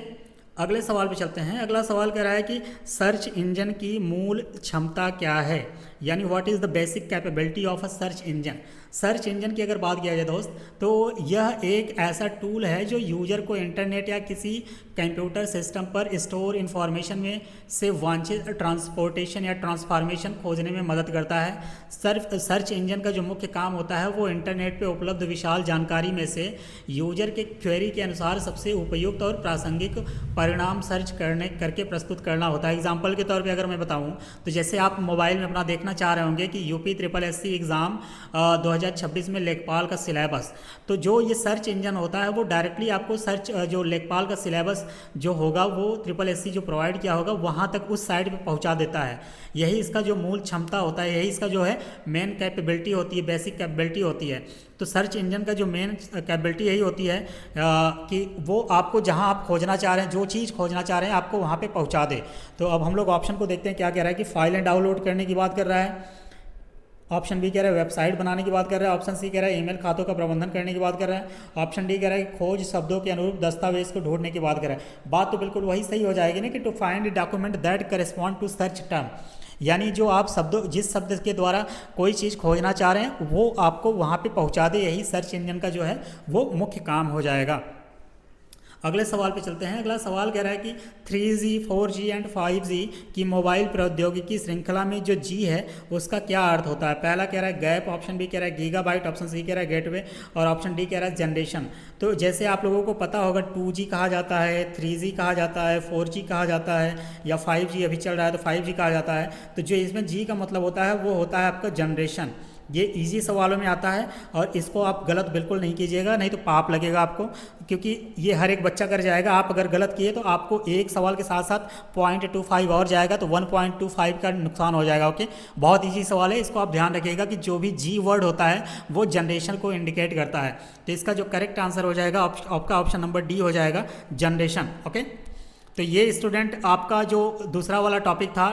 अगले सवाल पे चलते हैं। अगला सवाल कह रहा है कि सर्च इंजन की मूल क्षमता क्या है, यानी what is the basic capability of a search engine. Search engine की अगर बात किया जाए दोस्त, तो यह एक ऐसा टूल है जो यूजर को इंटरनेट या किसी कंप्यूटर सिस्टम पर स्टोर इंफॉर्मेशन में से वांछित ट्रांसपोर्टेशन या ट्रांसफॉर्मेशन खोजने में मदद करता है। सर्च इंजन का जो मुख्य काम होता है वो इंटरनेट पे उपलब्ध विशाल जानकारी में से यूजर के क्वेरी के अनुसार सबसे उपयुक्त और प्रासंगिक परिणाम सर्च करके प्रस्तुत करना होता है। एग्जाम्पल के तौर पे अगर मैं बताऊं तो जैसे आप मोबाइल में अपना देखना चाह रहे होंगे कि UPSSC एग्ज़ाम 2026 में लेखपाल का सिलेबस, तो जो ये सर्च इंजन होता है वो डायरेक्टली आपको जो लेखपाल का सिलेबस जो होगा वो SSC जो प्रोवाइड किया होगा वहाँ तक उस साइट पे पहुँचा देता है। यही इसका जो मूल क्षमता होता है, यही इसका जो है मेन कैपेबिलिटी होती है, बेसिक कैपेबिलिटी होती है। तो सर्च इंजन का जो मेन कैपेबिलिटी यही होती है कि वो आपको जहां आप खोजना चाह रहे हैं, जो चीज़ खोजना चाह रहे हैं, आपको वहां पे पहुंचा दे। तो अब हम लोग ऑप्शन को देखते हैं क्या कह रहा है कि फाइलें डाउनलोड करने की बात कर रहा है, ऑप्शन बी कह रहा है वेबसाइट बनाने की बात कर रहा है, ऑप्शन सी कह रहा है ईमेल खातों का प्रबंधन करने की बात कर रहा है, ऑप्शन डी कह रहा है कि खोज शब्दों के अनुरूप दस्तावेज को ढूंढने की बात कर रहा है। बात तो बिल्कुल वही सही हो जाएगी ना कि to find document that correspond to search term, यानी जो आप जिस शब्द के द्वारा कोई चीज़ खोजना चाह रहे हैं वो आपको वहाँ पे पहुँचा दे, यही सर्च इंजन का जो है वो मुख्य काम हो जाएगा। अगले सवाल पे चलते हैं। अगला सवाल कह रहा है कि 3G 4G एंड 5G की मोबाइल प्रौद्योगिकी श्रृंखला में जो G है उसका क्या अर्थ होता है। पहला कह रहा है गैप, ऑप्शन बी कह रहा है गीगाबाइट, ऑप्शन सी कह रहा है गेटवे और ऑप्शन डी कह रहा है जनरेशन। तो जैसे आप लोगों को पता होगा 2G कहा जाता है, 3G कहा जाता है, 4G कहा जाता है या 5G अभी चल रहा है तो 5G कहा जाता है। तो जो इसमें G का मतलब होता है वो होता है आपका जनरेशन। ये इजी सवालों में आता है और इसको आप गलत बिल्कुल नहीं कीजिएगा, नहीं तो पाप लगेगा आपको, क्योंकि ये हर एक बच्चा कर जाएगा। आप अगर गलत किए तो आपको एक सवाल के साथ साथ 0.25 और जाएगा, तो 1.25 का नुकसान हो जाएगा। ओके, बहुत इजी सवाल है, इसको आप ध्यान रखिएगा कि जो भी जी वर्ड होता है वो जनरेशन को इंडिकेट करता है। तो इसका जो करेक्ट आंसर हो जाएगा आपका ऑप्शन नंबर डी हो जाएगा, जनरेशन। ओके, तो ये स्टूडेंट आपका जो दूसरा वाला टॉपिक था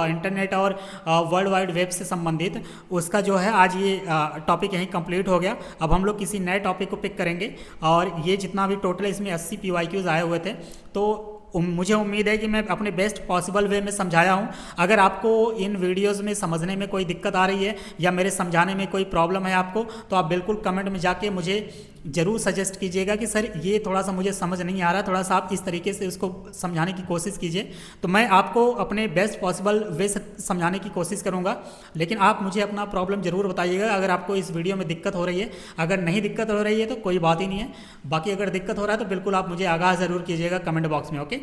इंटरनेट और वर्ल्ड वाइड वेब से संबंधित, उसका जो है आज ये टॉपिक यहीं कंप्लीट हो गया। अब हम लोग किसी नए टॉपिक को पिक करेंगे और ये जितना भी टोटल इसमें 80 PYQs आए हुए थे, तो मुझे उम्मीद है कि मैं अपने बेस्ट पॉसिबल वे में समझाया हूँ। अगर आपको इन वीडियोज़ में समझने में कोई दिक्कत आ रही है या मेरे समझाने में कोई प्रॉब्लम है आपको, तो आप बिल्कुल कमेंट में जाके मुझे ज़रूर सजेस्ट कीजिएगा कि सर ये थोड़ा सा मुझे समझ नहीं आ रहा, थोड़ा सा आप इस तरीके से उसको समझाने की कोशिश कीजिए। तो मैं आपको अपने बेस्ट पॉसिबल वे से समझाने की कोशिश करूँगा, लेकिन आप मुझे अपना प्रॉब्लम ज़रूर बताइएगा अगर आपको इस वीडियो में दिक्कत हो रही है। अगर नहीं दिक्कत हो रही है तो कोई बात ही नहीं है, बाकी अगर दिक्कत हो रहा है तो बिल्कुल आप मुझे आगाह ज़रूर कीजिएगा कमेंट बॉक्स में। ओके,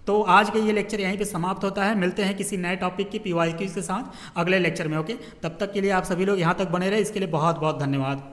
तो आज का ये लेक्चर यहीं पे समाप्त होता है। मिलते हैं किसी नए टॉपिक की PYQs के साथ अगले लेक्चर में। ओके, तब तक के लिए आप सभी लोग यहाँ तक बने रहे, इसके लिए बहुत बहुत धन्यवाद।